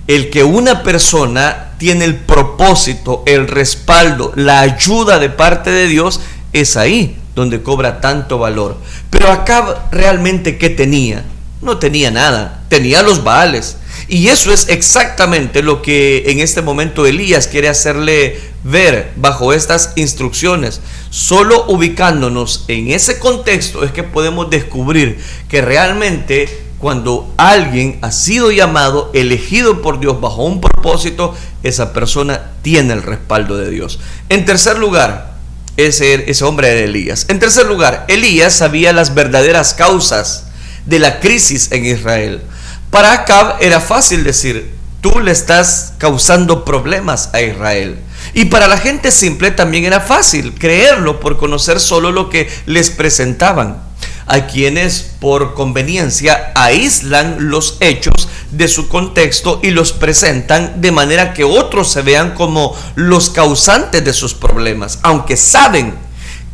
Speaker 2: el que una persona tiene el propósito, el respaldo, la ayuda de parte de Dios, es ahí donde cobra tanto valor. Pero acá realmente, ¿qué tenía? No tenía nada, tenía los Baales. Y eso es exactamente lo que en este momento Elías quiere hacerle ver bajo estas instrucciones. Solo ubicándonos en ese contexto es que podemos descubrir que realmente cuando alguien ha sido llamado, elegido por Dios bajo un propósito, esa persona tiene el respaldo de Dios. En tercer lugar, ese hombre era Elías. En tercer lugar, Elías sabía las verdaderas causas de la crisis en Israel. Para Acab era fácil decir: tú le estás causando problemas a Israel. Y para la gente simple también era fácil creerlo por conocer solo lo que les presentaban. Hay quienes por conveniencia aíslan los hechos de su contexto y los presentan de manera que otros se vean como los causantes de sus problemas, aunque saben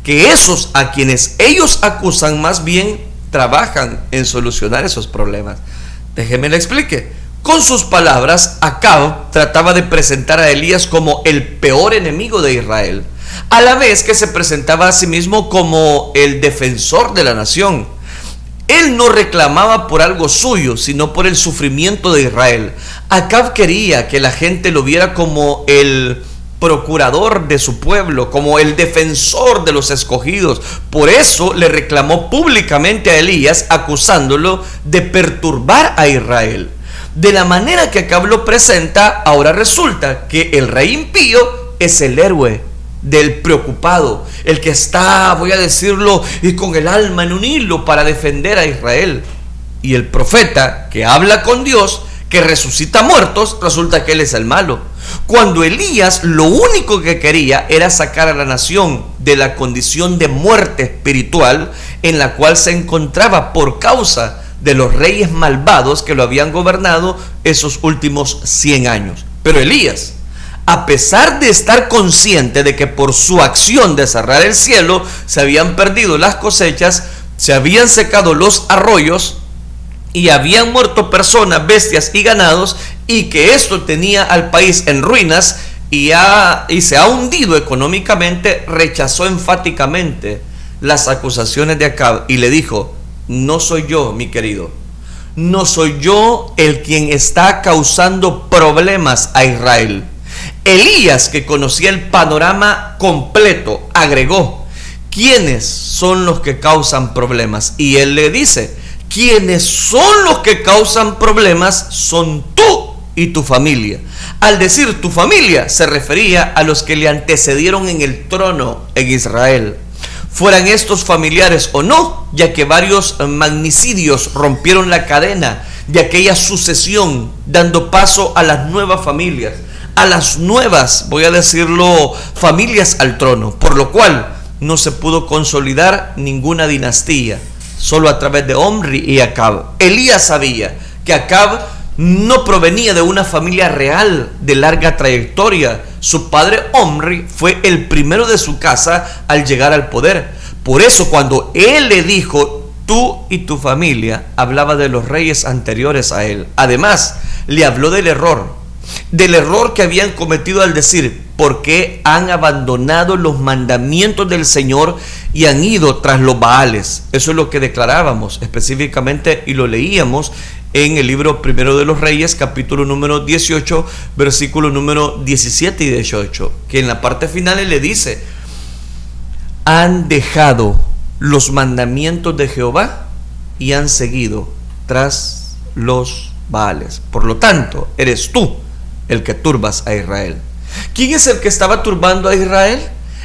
Speaker 2: que esos a quienes ellos acusan más bien trabajan en solucionar esos problemas. Déjeme le explique. Con sus palabras, Acab trataba de presentar a Elías como el peor enemigo de Israel, a la vez que se presentaba a sí mismo como el defensor de la nación. Él no reclamaba por algo suyo, sino por el sufrimiento de Israel. Acab quería que la gente lo viera como el procurador de su pueblo, como el defensor de los escogidos. Por eso le reclamó públicamente a Elías, acusándolo de perturbar a Israel. De la manera que Acab lo presenta, ahora resulta que el rey impío es el héroe del preocupado, el que está, voy a decirlo, con el alma en un hilo para defender a Israel. Y el profeta que habla con Dios, que resucita muertos, resulta que él es el malo. Cuando Elías lo único que quería era sacar a la nación de la condición de muerte espiritual en la cual se encontraba por causa de los reyes malvados que lo habían gobernado esos últimos 100 años. Pero Elías, a pesar de estar consciente de que por su acción de cerrar el cielo se habían perdido las cosechas, se habían secado los arroyos y habían muerto personas, bestias y ganados, y que esto tenía al país en ruinas y se ha hundido económicamente, rechazó enfáticamente las acusaciones de Acab y le dijo: no soy yo, mi querido, no soy yo el quien está causando problemas a Israel. Elías, que conocía el panorama completo, agregó: ¿quiénes son los que causan problemas? Y él le dice: quienes son los que causan problemas son tú y tu familia. Al decir tu familia, se refería a los que le antecedieron en el trono en Israel, fueran estos familiares o no, ya que varios magnicidios rompieron la cadena de aquella sucesión, dando paso a las nuevas familias, a las nuevas, voy a decirlo, familias al trono, por lo cual no se pudo consolidar ninguna dinastía, solo a través de Omri y Acab. Elías sabía que Acab no provenía de una familia real de larga trayectoria. Su padre Omri fue el primero de su casa al llegar al poder. Por eso cuando él le dijo tú y tu familia, hablaba de los reyes anteriores a él. Además, le habló del error que habían cometido al decir: ¿por qué han abandonado los mandamientos del Señor y han ido tras los Baales? Eso es lo que declarábamos específicamente y lo leíamos en el libro Primero de los Reyes, capítulo número 18, versículo número 17 y 18, que en la parte final él le dice: han dejado los mandamientos de Jehová y han seguido tras los Baales. Por lo tanto, eres tú el que turbas a Israel. ¿Quién es el que estaba turbando a Israel?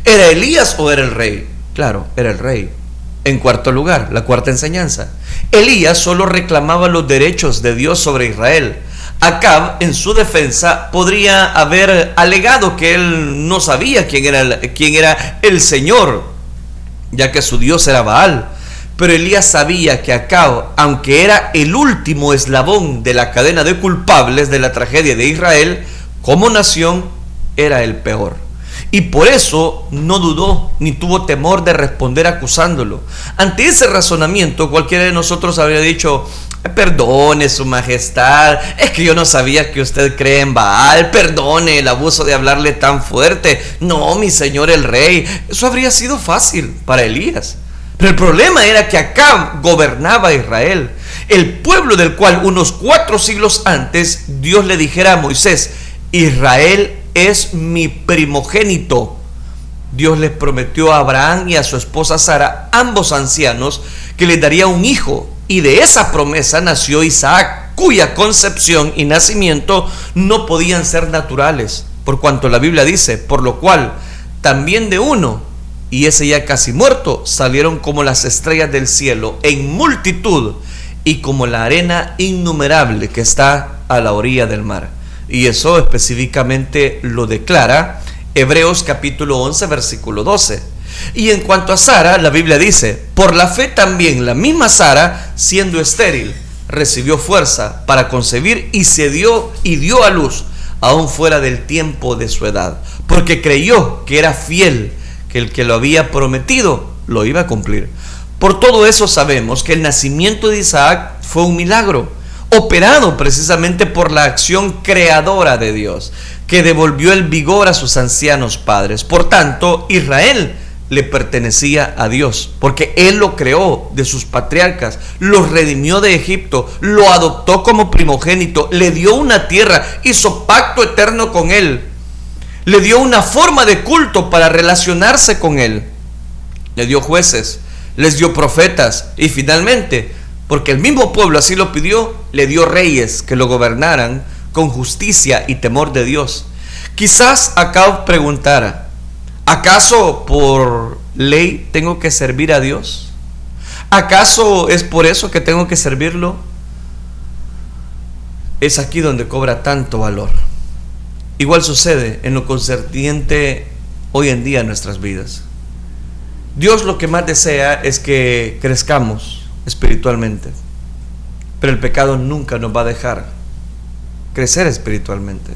Speaker 2: ¿Era Elías o era el rey? Claro, era el rey. En cuarto lugar, la cuarta enseñanza: Elías solo reclamaba los derechos de Dios sobre Israel. Acab, en su defensa, podría haber alegado que él no sabía quién era el Señor, ya que su Dios era Baal. Pero Elías sabía que Acab, aunque era el último eslabón de la cadena de culpables de la tragedia de Israel, como nación era el peor. Y por eso no dudó ni tuvo temor de responder acusándolo. Ante ese razonamiento, cualquiera de nosotros habría dicho: perdone su majestad, es que yo no sabía que usted cree en Baal, perdone el abuso de hablarle tan fuerte. No, mi señor el rey. Eso habría sido fácil para Elías. Pero el problema era que Acab gobernaba Israel, el pueblo del cual unos 4 siglos antes Dios le dijera a Moisés: Israel es mi primogénito. Dios les prometió a Abraham y a su esposa Sara, ambos ancianos, que les daría un hijo, y de esa promesa nació Isaac, cuya concepción y nacimiento no podían ser naturales, por cuanto la Biblia dice: por lo cual también de uno, y ese ya casi muerto, salieron como las estrellas del cielo en multitud, y como la arena innumerable que está a la orilla del mar. Y eso específicamente lo declara Hebreos capítulo 11 versículo 12. Y en cuanto a Sara, la Biblia dice: por la fe también la misma Sara, siendo estéril, recibió fuerza para concebir y dio a luz, aún fuera del tiempo de su edad, porque creyó que era fiel, que el que lo había prometido lo iba a cumplir. Por todo eso sabemos que el nacimiento de Isaac fue un milagro, operado precisamente por la acción creadora de Dios, que devolvió el vigor a sus ancianos padres. Por tanto, Israel le pertenecía a Dios, porque Él lo creó de sus patriarcas, los redimió de Egipto, lo adoptó como primogénito, le dio una tierra, hizo pacto eterno con Él, le dio una forma de culto para relacionarse con Él, le dio jueces, les dio profetas, y finalmente, porque el mismo pueblo así lo pidió, le dio reyes que lo gobernaran con justicia y temor de Dios. Quizás Acab preguntara: ¿acaso por ley tengo que servir a Dios? ¿Acaso es por eso que tengo que servirlo? Es aquí donde cobra tanto valor. Igual sucede en lo concerniente hoy en día en nuestras vidas. Dios lo que más desea es que crezcamos espiritualmente, pero el pecado nunca nos va a dejar crecer espiritualmente.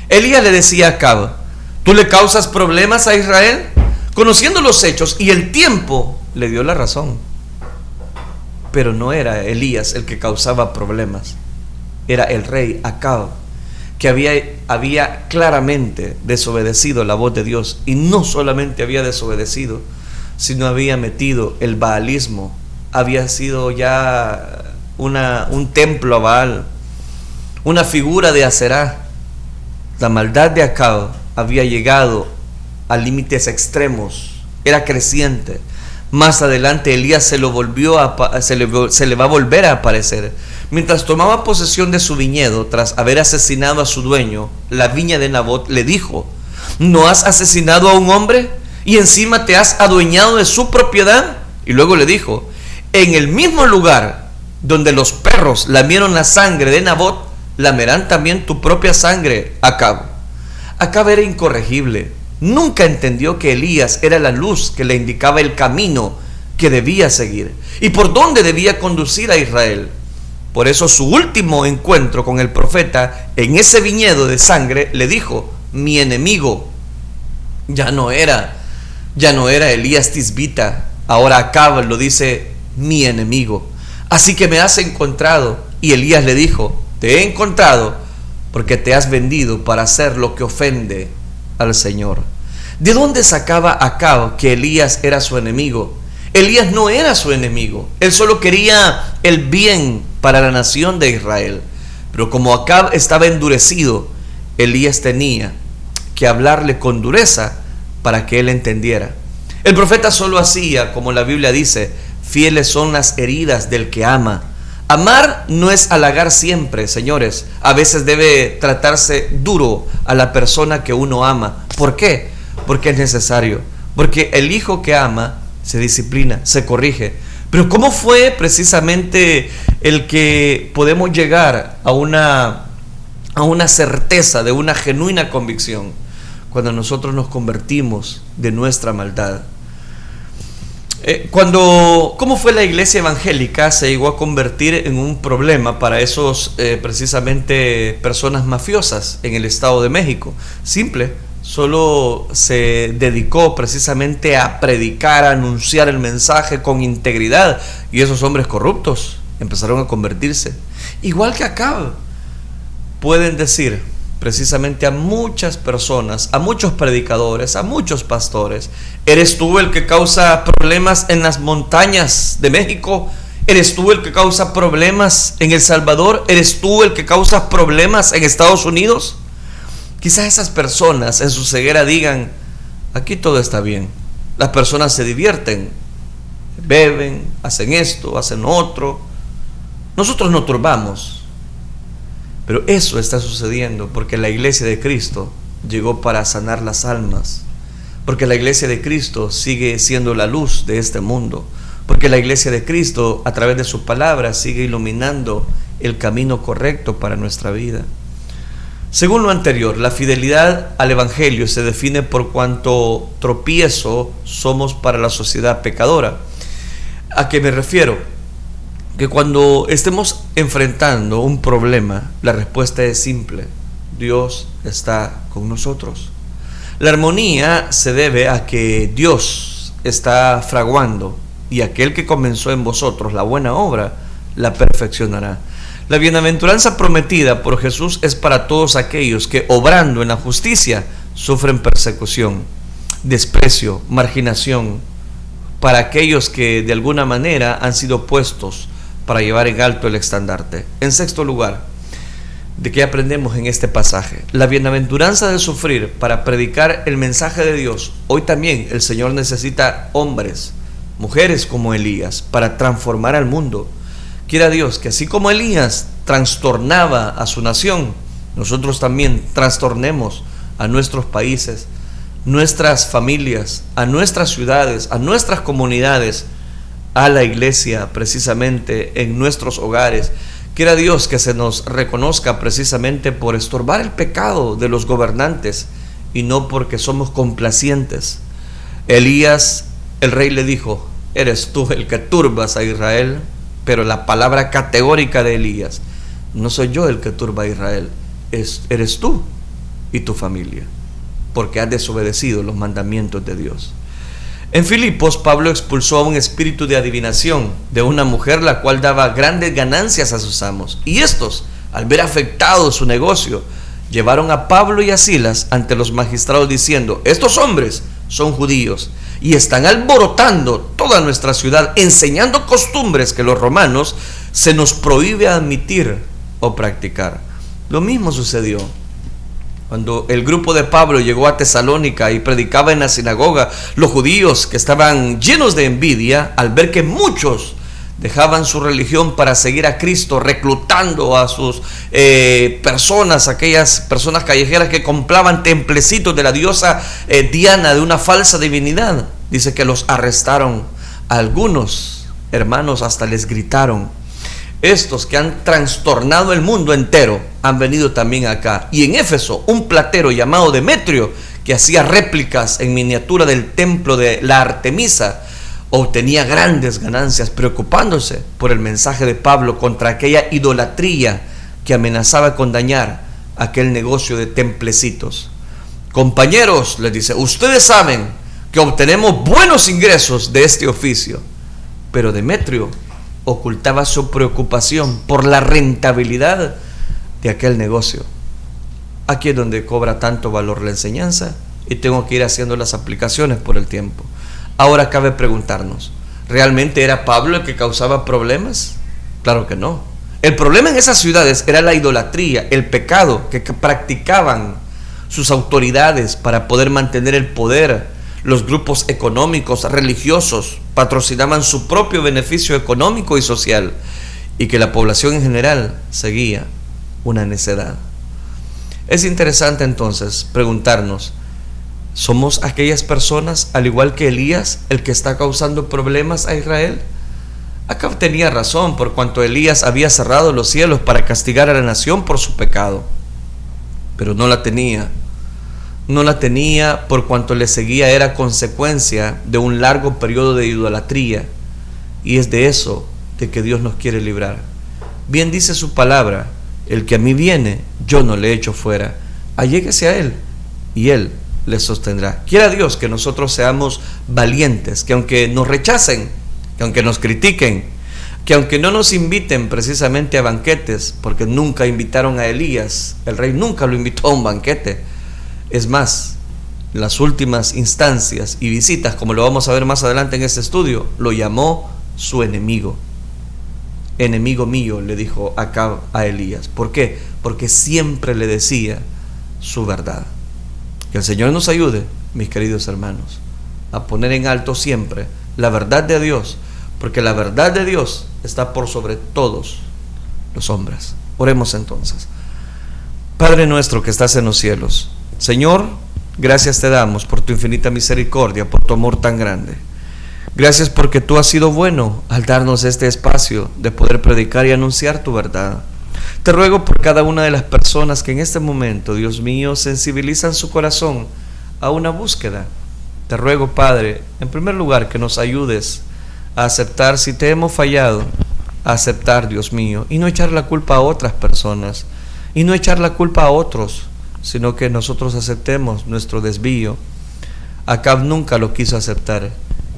Speaker 2: Elías le decía a Acab: tú le causas problemas a Israel. Conociendo los hechos y el tiempo, le dio la razón. Pero no era Elías el que causaba problemas, era el rey Acab, que había claramente desobedecido la voz de Dios, y no solamente había desobedecido, sino había metido el baalismo, había sido ya un templo a Baal, una figura de Aserá. La maldad de Acab había llegado a límites extremos, era creciente. Más adelante Elías se le va a volver a aparecer. Mientras tomaba posesión de su viñedo, tras haber asesinado a su dueño, la viña de Nabot, le dijo: ¿no has asesinado a un hombre y encima te has adueñado de su propiedad? Y luego le dijo: en el mismo lugar donde los perros lamieron la sangre de Nabot, lamerán también tu propia sangre, Acab. Acab era incorregible. Nunca entendió que Elías era la luz que le indicaba el camino que debía seguir y por dónde debía conducir a Israel. Por eso su último encuentro con el profeta en ese viñedo de sangre le dijo: mi enemigo. Ya no era Elías Tisbita, ahora Acab lo dice: mi enemigo. Así que me has encontrado. Y Elías le dijo: te he encontrado porque te has vendido para hacer lo que ofende al Señor. ¿De dónde sacaba Acab que Elías era su enemigo? Elías no era su enemigo, él solo quería el bien para la nación de Israel. Pero como Acab estaba endurecido, Elías tenía que hablarle con dureza para que él entendiera. El profeta solo hacía, como la Biblia dice: fieles son las heridas del que ama. Amar no es halagar siempre, señores. A veces debe tratarse duro a la persona que uno ama. ¿Por qué? Porque es necesario. Porque el hijo que ama se disciplina, se corrige. Pero ¿cómo fue precisamente el que podemos llegar a una certeza de una genuina convicción? Cuando nosotros nos convertimos de nuestra maldad. ¿Cómo fue la iglesia evangélica? Se llegó a convertir en un problema para esos precisamente personas mafiosas en el Estado de México. Simple, solo se dedicó precisamente a predicar, a anunciar el mensaje con integridad, y esos hombres corruptos empezaron a convertirse. Igual que acá, pueden decir precisamente a muchas personas, a muchos predicadores, a muchos pastores: ¿eres tú el que causa problemas en las montañas de México? ¿Eres tú el que causa problemas en El Salvador? ¿Eres tú el que causa problemas en Estados Unidos? Quizás esas personas en su ceguera digan: aquí todo está bien, las personas se divierten, beben, hacen esto, hacen otro, nosotros no turbamos. Pero eso está sucediendo porque la iglesia de Cristo llegó para sanar las almas, porque la iglesia de Cristo sigue siendo la luz de este mundo, porque la iglesia de Cristo, a través de su palabra, sigue iluminando el camino correcto para nuestra vida. Según lo anterior, la fidelidad al Evangelio se define por cuánto tropiezo somos para la sociedad pecadora. ¿A qué me refiero? Que cuando estemos enfrentando un problema, la respuesta es simple: Dios está con nosotros. La armonía se debe a que Dios está fraguando, y aquel que comenzó en vosotros la buena obra la perfeccionará. La bienaventuranza prometida por Jesús es para todos aquellos que, obrando en la justicia, sufren persecución, desprecio, marginación, para aquellos que de alguna manera han sido puestos para llevar en alto el estandarte. En sexto lugar, ¿de qué aprendemos en este pasaje? La bienaventuranza de sufrir para predicar el mensaje de Dios. Hoy también el Señor necesita hombres, mujeres como Elías, para transformar al mundo. Quiera Dios que así como Elías trastornaba a su nación, nosotros también trastornemos a nuestros países, nuestras familias, a nuestras ciudades, a nuestras comunidades, a la iglesia precisamente en nuestros hogares. Quiera Dios que se nos reconozca precisamente por estorbar el pecado de los gobernantes y no porque somos complacientes. Elías, el rey le dijo: eres tú el que turbas a Israel. Pero la palabra categórica de Elías: no soy yo el que turba a Israel, eres tú y tu familia, porque has desobedecido los mandamientos de Dios. En Filipos, Pablo expulsó a un espíritu de adivinación de una mujer, la cual daba grandes ganancias a sus amos. Y estos, al ver afectado su negocio, llevaron a Pablo y a Silas ante los magistrados diciendo: estos hombres son judíos y están alborotando toda nuestra ciudad, enseñando costumbres que los romanos se nos prohíbe admitir o practicar. Lo mismo sucedió cuando el grupo de Pablo llegó a Tesalónica y predicaba en la sinagoga. Los judíos, que estaban llenos de envidia al ver que muchos dejaban su religión para seguir a Cristo, reclutando a sus personas, aquellas personas callejeras que compraban templecitos de la diosa Diana, de una falsa divinidad, dice que los arrestaron. A algunos hermanos hasta les gritaron. Estos que han trastornado el mundo entero han venido también acá. Y en Éfeso, un platero llamado Demetrio, que hacía réplicas en miniatura del templo de la Artemisa, obtenía grandes ganancias preocupándose por el mensaje de Pablo contra aquella idolatría que amenazaba con dañar aquel negocio de templecitos. Compañeros, les dice, ustedes saben que obtenemos buenos ingresos de este oficio. Pero Demetrio ocultaba su preocupación por la rentabilidad de aquel negocio. Aquí es donde cobra tanto valor la enseñanza, y tengo que ir haciendo las aplicaciones por el tiempo. Ahora cabe preguntarnos, ¿realmente era Pablo el que causaba problemas? Claro que no. El problema en esas ciudades era la idolatría, el pecado que practicaban sus autoridades para poder mantener el poder. Los grupos económicos, religiosos, patrocinaban su propio beneficio económico y social, y que la población en general seguía una necedad. Es interesante entonces preguntarnos, ¿somos aquellas personas, al igual que Elías, el que está causando problemas a Israel? Acab tenía razón, por cuanto Elías había cerrado los cielos para castigar a la nación por su pecado, pero no la tenía no la tenía por cuanto le seguía era consecuencia de un largo periodo de idolatría, y es de eso de que Dios nos quiere librar. Bien dice su palabra: el que a mí viene, yo no le echo fuera. Alléguese a Él y Él le sostendrá. Quiera Dios que nosotros seamos valientes, que aunque nos rechacen, que aunque nos critiquen, que aunque no nos inviten precisamente a banquetes, porque nunca invitaron a Elías, el rey nunca lo invitó a un banquete. Es más, las últimas instancias y visitas, como lo vamos a ver más adelante en este estudio, lo llamó su enemigo. Enemigo mío, le dijo Acab a Elías. ¿Por qué? Porque siempre le decía su verdad. Que el Señor nos ayude, mis queridos hermanos, a poner en alto siempre la verdad de Dios, porque la verdad de Dios está por sobre todos los hombres. Oremos entonces. Padre nuestro que estás en los cielos, Señor, gracias te damos por tu infinita misericordia, por tu amor tan grande. Gracias porque tú has sido bueno al darnos este espacio de poder predicar y anunciar tu verdad. Te ruego por cada una de las personas que en este momento, Dios mío, sensibilizan su corazón a una búsqueda. Te ruego, Padre, en primer lugar, que nos ayudes a aceptar si te hemos fallado, a aceptar, Dios mío, y no echar la culpa a otras personas, y no echar la culpa a otros, sino que nosotros aceptemos nuestro desvío. Acab nunca lo quiso aceptar,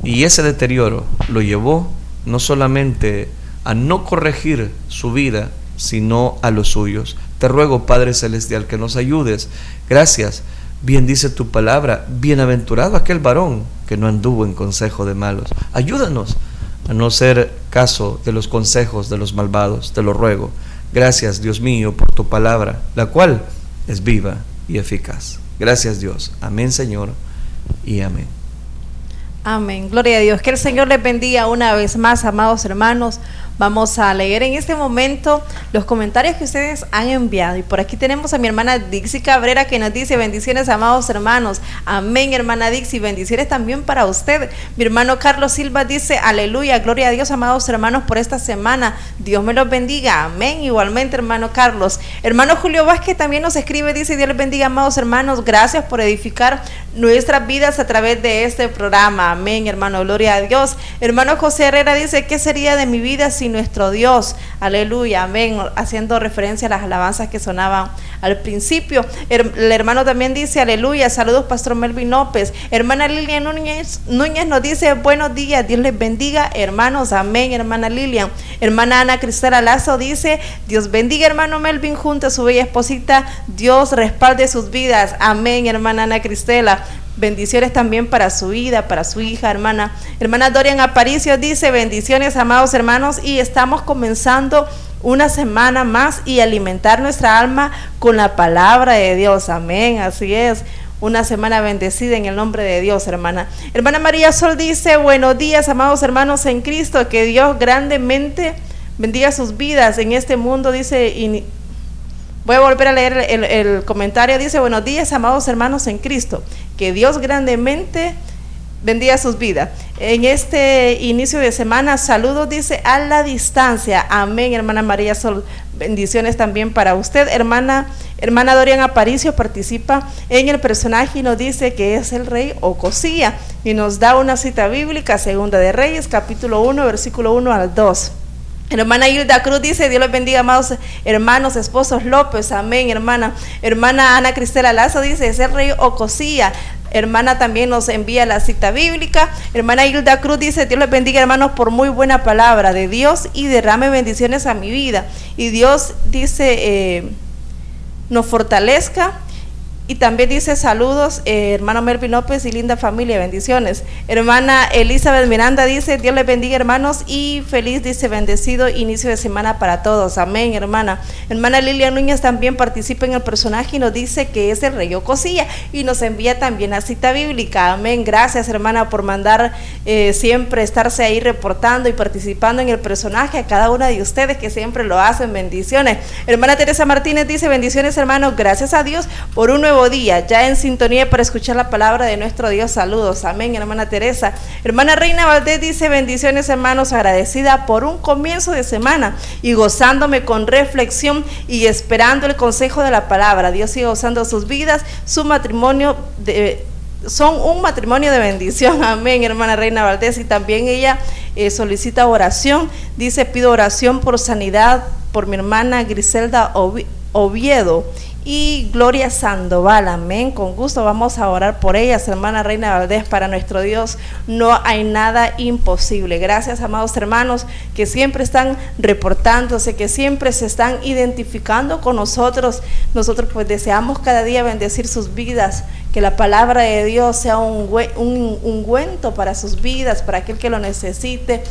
Speaker 2: y ese deterioro lo llevó no solamente a no corregir su vida, sino a los suyos. Te ruego, Padre Celestial, que nos ayudes. Gracias. Bien dice tu palabra: bienaventurado aquel varón que no anduvo en consejo de malos. Ayúdanos a no hacer caso de los consejos de los malvados, te lo ruego. Gracias, Dios mío, por tu palabra, la cual es viva y eficaz. Gracias, Dios. Amén, Señor, y amén.
Speaker 3: Amén, gloria a Dios. Que el Señor les bendiga una vez más, amados hermanos. Vamos a leer en este momento los comentarios que ustedes han enviado. Y por aquí tenemos a mi hermana Dixie Cabrera, que nos dice: bendiciones, amados hermanos. Amén, hermana Dixie, bendiciones también para usted. Mi hermano Carlos Silva dice: aleluya, gloria a Dios, amados hermanos, por esta semana. Dios me los bendiga. Amén, igualmente, hermano Carlos. Hermano Julio Vázquez también nos escribe, dice: Dios les bendiga, amados hermanos. Gracias por edificar nuestras vidas a través de este programa. Amén, hermano, gloria a Dios. Hermano José Herrera dice: ¿qué sería de mi vida sin nuestro Dios? Aleluya, amén, haciendo referencia a las alabanzas que sonaban al principio. El hermano también dice: aleluya, saludos, Pastor Melvin López. Hermana Lilian Núñez nos dice: buenos días, Dios les bendiga, hermanos. Amén, hermana Lilian. Hermana Ana Cristela Lazo dice: Dios bendiga, hermano Melvin, junto a su bella esposita, Dios respalde sus vidas. Amén, hermana Ana Cristela. Bendiciones también para su vida, para su hija, hermana Dorian Aparicio dice: bendiciones, amados hermanos, y estamos comenzando una semana más y alimentar nuestra alma con la palabra de Dios. Amén, así es, una semana bendecida en el nombre de Dios, hermana María Sol dice: buenos días, amados hermanos en Cristo, que Dios grandemente bendiga sus vidas en este mundo, dice. Voy a volver a leer el comentario. Dice: buenos días, amados hermanos en Cristo, que Dios grandemente bendiga sus vidas en este inicio de semana. Saludos, dice, a la distancia. Amén, hermana María Sol. Bendiciones también para usted. Hermana Dorian Aparicio participa en el personaje y nos dice que es el rey Ocosía, y nos da una cita bíblica, Segunda de Reyes, capítulo 1, versículo 1 al 2. Hermana Hilda Cruz dice: Dios les bendiga, amados hermanos, esposos López. Amén, hermana Ana Cristela Lazo dice: es el rey Ocosía. Hermana también nos envía la cita bíblica. Hermana Hilda Cruz dice: Dios les bendiga, hermanos, por muy buena palabra de Dios, y derrame bendiciones a mi vida. Y Dios dice nos fortalezca. Y también dice: saludos, hermano Melvin López y linda familia, bendiciones. Hermana Elizabeth Miranda dice: Dios les bendiga, hermanos, y feliz, dice, bendecido inicio de semana para todos. Amén, hermana. Hermana Lilian Núñez también participa en el personaje y nos dice que es el rey Ocosía, y nos envía también la cita bíblica. Amén. Gracias, hermana, por mandar siempre estarse ahí reportando y participando en el personaje, a cada una de ustedes que siempre lo hacen. Bendiciones. Hermana Teresa Martínez dice: bendiciones, hermanos, gracias a Dios por un nuevo nuevo día, ya en sintonía para escuchar la palabra de nuestro Dios. Saludos, amén, hermana Teresa. Hermana Reina Valdés dice: bendiciones, hermanos, agradecida por un comienzo de semana y gozándome con reflexión y esperando el consejo de la palabra. Dios sigue gozando sus vidas, su matrimonio son un matrimonio de bendición, amén, hermana Reina Valdés. Y también ella solicita oración, dice: pido oración por sanidad por mi hermana Griselda Oviedo y Gloria Sandoval, amén. Con gusto vamos a orar por ellas, hermana Reina Valdés. Para nuestro Dios no hay nada imposible. Gracias, amados hermanos, que siempre están reportándose, que siempre se están identificando con nosotros. Nosotros pues deseamos cada día bendecir sus vidas, que la palabra de Dios sea un ungüento para sus vidas, para aquel que lo necesite.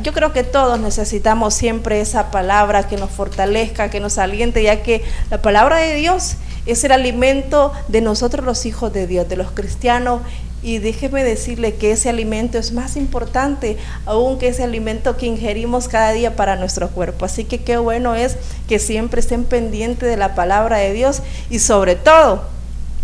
Speaker 3: Yo creo que todos necesitamos siempre esa palabra que nos fortalezca, que nos aliente, ya que la palabra de Dios es el alimento de nosotros los hijos de Dios, de los cristianos. Y déjeme decirle que ese alimento es más importante aún que ese alimento que ingerimos cada día para nuestro cuerpo. Así que qué bueno es que siempre estén pendientes de la palabra de Dios y sobre todo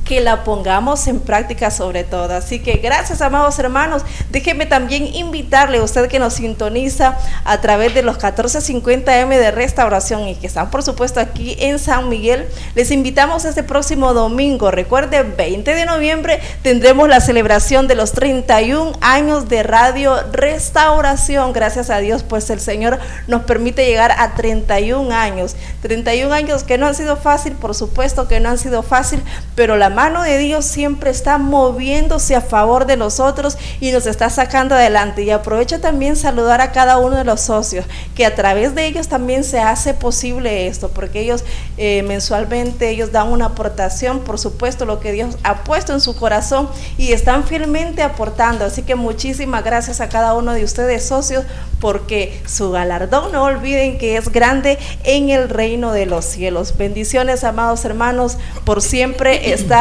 Speaker 3: que la pongamos en práctica sobre todo. Así que gracias, amados hermanos. Déjeme también invitarle a usted que nos sintoniza a través de los 1450M de Restauración y que están por supuesto aquí en San Miguel. Les invitamos este próximo domingo. Recuerde, 20 de noviembre tendremos la celebración de los 31 años de Radio Restauración. Gracias a Dios, pues el Señor nos permite llegar a 31 años. 31 años que no han sido fácil, por supuesto que no han sido fácil, pero la mano de Dios siempre está moviéndose a favor de nosotros y nos está sacando adelante. Y aprovecho también saludar a cada uno de los socios, que a través de ellos también se hace posible esto, porque ellos mensualmente ellos dan una aportación, por supuesto, lo que Dios ha puesto en su corazón y están fielmente aportando. Así que muchísimas gracias a cada uno de ustedes, socios, porque su galardón, no olviden que es grande en el reino de los cielos. Bendiciones, amados hermanos, por siempre estar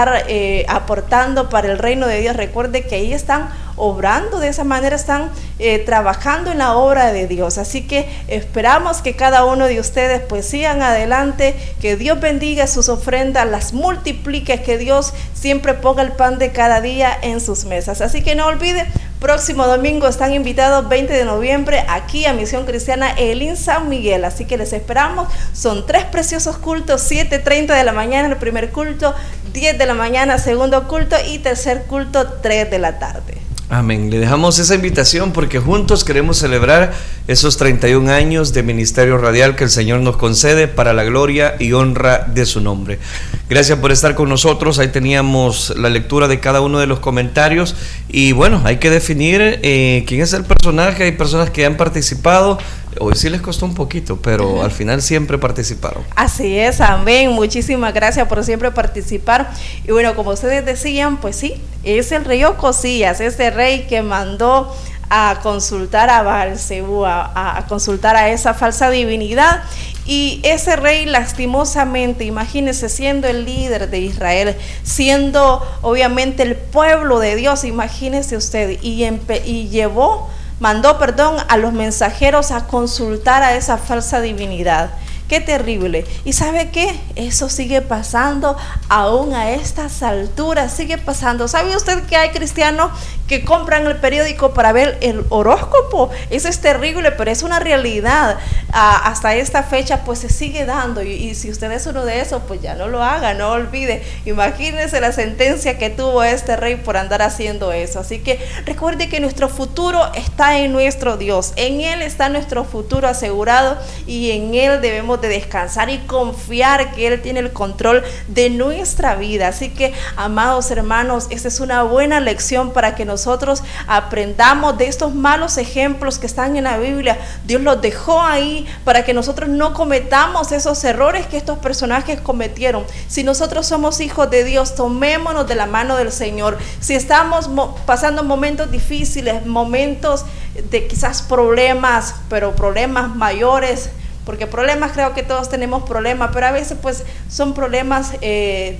Speaker 3: aportando para el reino de Dios. Recuerde que ahí están obrando de esa manera, están trabajando en la obra de Dios. Así que esperamos que cada uno de ustedes pues sigan adelante, que Dios bendiga sus ofrendas, las multiplique, que Dios siempre ponga el pan de cada día en sus mesas. Así que no olviden, próximo domingo están invitados, 20 de noviembre, aquí a Misión Cristiana Elín San Miguel. Así que les esperamos. Son 3 preciosos cultos: 7:30 de la mañana el primer culto, 10 de la mañana segundo culto y tercer culto 3 de la tarde.
Speaker 2: Amén. Le dejamos esa invitación porque juntos queremos celebrar esos 31 años de ministerio radial que el Señor nos concede para la gloria y honra de su nombre. Gracias por estar con nosotros. Ahí teníamos la lectura de cada uno de los comentarios y bueno, hay que definir quién es el personaje. Hay personas que han participado. Hoy sí les costó un poquito, pero al final siempre participaron.
Speaker 3: Así es, amén. Muchísimas gracias por siempre participar. Y bueno, como ustedes decían, pues sí, es el rey Ocosías, ese rey que mandó a consultar a Baal-Zebú, a consultar a esa falsa divinidad. Y ese rey, lastimosamente, imagínense, siendo el líder de Israel, siendo obviamente el pueblo de Dios, imagínense usted, mandó a los mensajeros a consultar a esa falsa divinidad. Qué terrible. ¿Y sabe qué? Eso sigue pasando aún a estas alturas, sigue pasando. ¿Sabe usted que hay cristianos que compran el periódico para ver el horóscopo? Eso es terrible, pero es una realidad. Hasta esta fecha pues se sigue dando y si usted es uno de esos, pues ya no lo haga, no olvide. Imagínese la sentencia que tuvo este rey por andar haciendo eso. Así que recuerde que nuestro futuro está en nuestro Dios. En Él está nuestro futuro asegurado y en Él debemos de descansar y confiar que Él tiene el control de nuestra vida. Así que, amados hermanos, esta es una buena lección para que nosotros aprendamos de estos malos ejemplos que están en la Biblia. Dios los dejó ahí para que nosotros no cometamos esos errores que estos personajes cometieron. Si nosotros somos hijos de Dios, tomémonos de la mano del Señor. Si estamos pasando momentos difíciles, momentos de quizás problemas, pero problemas mayores, porque problemas, creo que todos tenemos problemas, pero a veces pues son problemas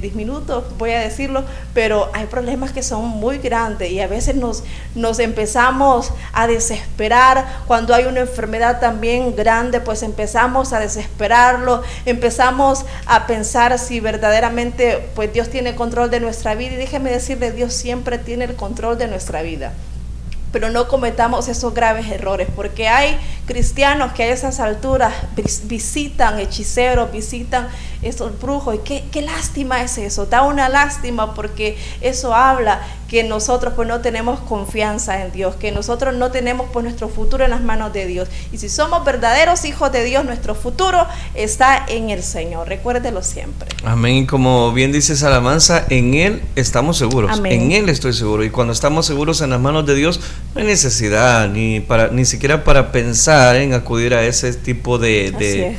Speaker 3: diminutos, voy a decirlo, pero hay problemas que son muy grandes y a veces nos empezamos a desesperar cuando hay una enfermedad también grande, pues empezamos a desesperarlo, empezamos a pensar si verdaderamente pues Dios tiene control de nuestra vida, y déjeme decirle, Dios siempre tiene el control de nuestra vida. Pero no cometamos esos graves errores, porque hay cristianos que a esas alturas visitan hechiceros, visitan esos brujos, y qué lástima es eso, da una lástima, porque eso habla que nosotros pues no tenemos confianza en Dios, que nosotros no tenemos pues nuestro futuro en las manos de Dios, y si somos verdaderos hijos de Dios, nuestro futuro está en el Señor, recuérdelo siempre.
Speaker 2: Amén, como bien dice esa alabanza, en Él estamos seguros. Amén. En Él estoy seguro, y cuando estamos seguros en las manos de Dios, no hay necesidad ni siquiera para pensar en acudir a ese tipo de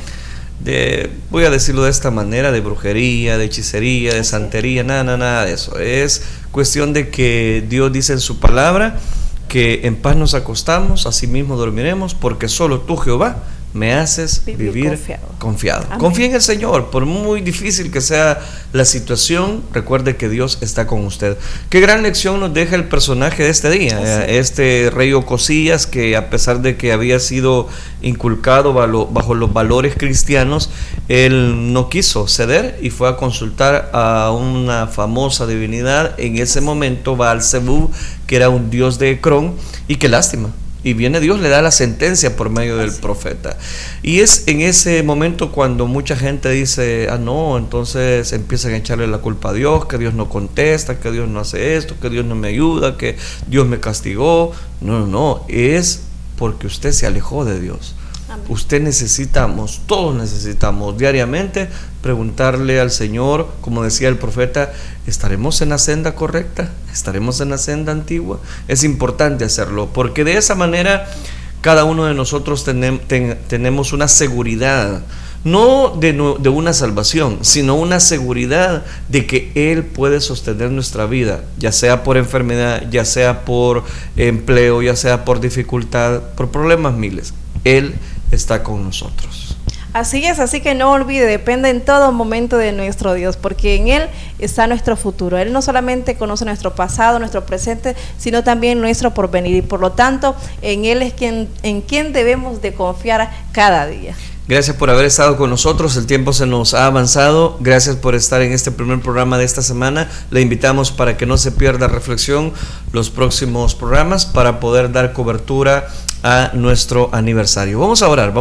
Speaker 2: voy a decirlo de esta manera, de brujería, de hechicería, de santería, nada de eso. Es cuestión de que Dios dice en su palabra que en paz nos acostamos, así mismo dormiremos, porque solo tú, Jehová, me haces vivir confiado. Confía en el Señor, por muy difícil que sea la situación, recuerde que Dios está con usted. Qué gran lección nos deja el personaje de este día, este rey Ocosías, que a pesar de que había sido inculcado bajo los valores cristianos, él no quiso ceder y fue a consultar a una famosa divinidad en ese momento, Baal-Zebub, que era un dios de Ecrón, y qué lástima. Y viene Dios, le da la sentencia por medio del profeta. Y es en ese momento cuando mucha gente dice, no, entonces empiezan a echarle la culpa a Dios, que Dios no contesta, que Dios no hace esto, que Dios no me ayuda, que Dios me castigó. No, es porque usted se alejó de Dios. Amén. Todos necesitamos diariamente preguntarle al Señor, como decía el profeta, ¿estaremos en la senda correcta? ¿Estaremos en la senda antigua? Es importante hacerlo, porque de esa manera cada uno de nosotros tenemos una seguridad, no de una salvación, sino una seguridad de que Él puede sostener nuestra vida, ya sea por enfermedad, ya sea por empleo, ya sea por dificultad, por problemas miles. Él está con nosotros.
Speaker 3: Así es, así que no olvide, depende en todo momento de nuestro Dios, porque en Él está nuestro futuro. Él no solamente conoce nuestro pasado, nuestro presente, sino también nuestro porvenir, y por lo tanto en Él es en quien debemos de confiar cada día.
Speaker 2: Gracias por haber estado con nosotros, el tiempo se nos ha avanzado, gracias por estar en este primer programa de esta semana. Le invitamos para que no se pierda reflexión los próximos programas para poder dar cobertura a nuestro aniversario. Vamos a orar,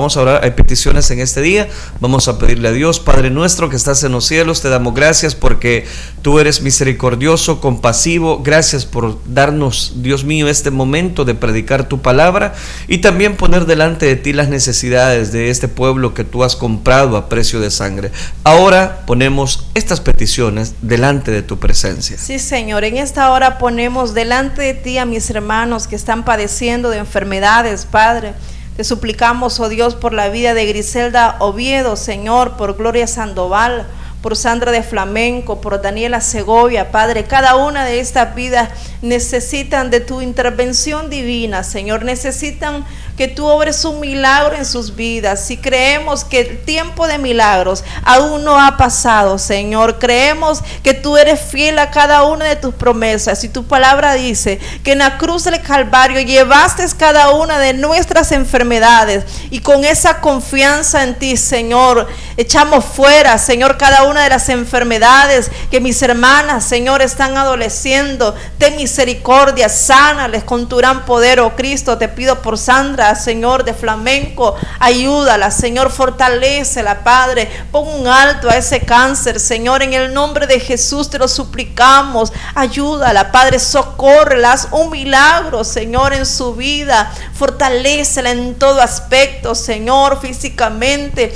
Speaker 2: hay peticiones en este día, vamos a pedirle a Dios. Padre nuestro que estás en los cielos, te damos gracias porque tú eres misericordioso, compasivo. Gracias por darnos, Dios mío, este momento de predicar tu palabra y también poner delante de ti las necesidades de este pueblo que tú has comprado a precio de sangre. Ahora ponemos estas peticiones delante de tu presencia.
Speaker 3: Sí, Señor, en esta hora ponemos delante de ti a mis hermanos que están padeciendo de enfermedades, Padre. Te suplicamos, oh Dios, por la vida de Griselda Oviedo, Señor, por Gloria Sandoval, por Sandra de Flamenco, por Daniela Segovia, Padre. Cada una de estas vidas necesitan de tu intervención divina, Señor. Necesitan que tú obres un milagro en sus vidas. Si creemos que el tiempo de milagros aún no ha pasado, Señor, creemos que tú eres fiel a cada una de tus promesas, y tu palabra dice que en la cruz del Calvario llevaste cada una de nuestras enfermedades, y con esa confianza en ti, Señor, echamos fuera, Señor, cada una de las enfermedades que mis hermanas, Señor, están adoleciendo. Ten misericordia, sánales con tu gran poder, oh Cristo. Te pido por Sandra, Señor, de Flamenco, ayúdala, Señor, fortalécela, Padre. Pon un alto a ese cáncer, Señor, en el nombre de Jesús te lo suplicamos. Ayúdala, Padre, socórrela, haz un milagro, Señor, en su vida. Fortalécela en todo aspecto, Señor, físicamente,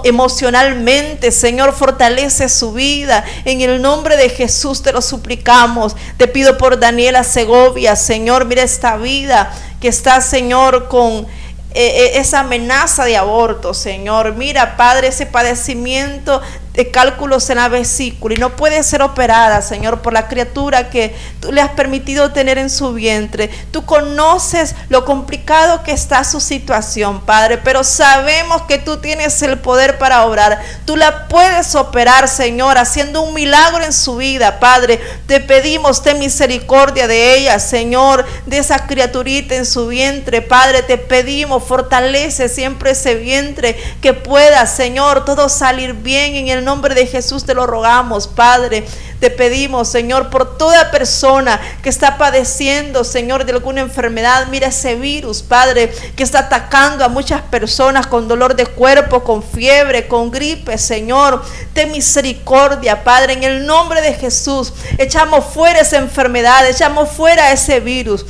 Speaker 3: emocionalmente, Señor, fortalece su vida. En el nombre de Jesús te lo suplicamos. Te pido por Daniela Segovia, Señor, mira esta vida que está, Señor, con esa amenaza de aborto, Señor. Mira, Padre, ese padecimiento de cálculos en la vesícula y no puede ser operada, Señor, por la criatura que tú le has permitido tener en su vientre. Tú conoces lo complicado que está su situación, Padre, pero sabemos que tú tienes el poder para obrar. Tú la puedes operar, Señor, haciendo un milagro en su vida, Padre. Te pedimos, ten misericordia de ella, Señor, de esa criaturita en su vientre, Padre. Te pedimos, fortalece siempre ese vientre, que pueda, Señor, todo salir bien. En el nombre de Jesús te lo rogamos, Padre. Te pedimos, Señor, por toda persona que está padeciendo, Señor, de alguna enfermedad. Mira ese virus, Padre, que está atacando a muchas personas con dolor de cuerpo, con fiebre, con gripe, Señor. Ten misericordia, Padre, en el nombre de Jesús. Echamos fuera esa enfermedad, echamos fuera ese virus.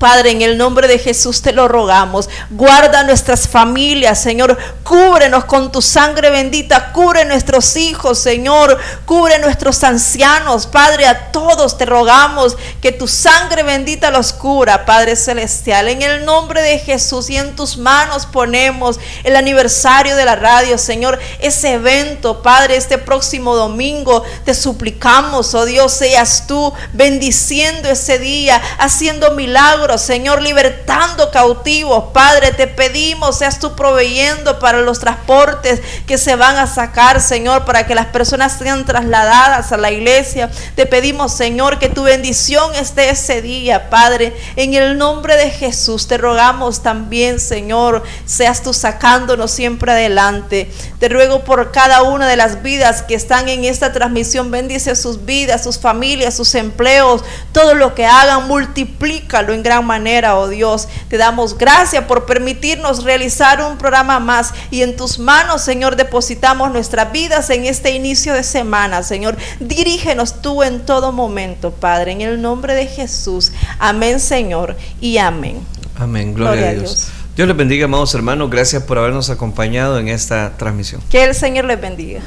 Speaker 3: Padre, en el nombre de Jesús te lo rogamos. Guarda nuestras familias, Señor. Cúbrenos con tu sangre bendita. Cubre nuestros hijos, Señor. Cubre nuestros ancianos, Padre. A todos te rogamos que tu sangre bendita los cubra, Padre celestial. En el nombre de Jesús, y en tus manos ponemos el aniversario de la radio, Señor. Ese evento, Padre, este próximo domingo. Te suplicamos, oh Dios, seas tú bendiciendo ese día, haciendo milagros, Señor, libertando cautivos. Padre, te pedimos, seas tú proveyendo para los transportes que se van a sacar, Señor, para que las personas sean trasladadas a la iglesia. Te pedimos, Señor, que tu bendición esté ese día, Padre. En el nombre de Jesús te rogamos también, Señor, seas tú sacándonos siempre adelante. Te ruego por cada una de las vidas que están en esta transmisión. Bendice sus vidas, sus familias, sus empleos, todo lo que hagan, multiplícalo en gran manera, oh Dios. Te damos gracias por permitirnos realizar un programa más, y en tus manos, Señor, depositamos nuestras vidas en este inicio de semana, Señor. Dirígenos tú en todo momento, Padre, en el nombre de Jesús. Amén, Señor, y amén.
Speaker 2: Amén, gloria a Dios. Dios les bendiga, amados hermanos. Gracias por habernos acompañado en esta transmisión.
Speaker 3: Que el Señor les bendiga.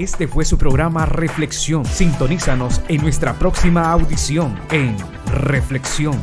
Speaker 5: Este fue su programa Reflexión. Sintonízanos en nuestra próxima audición en Reflexión.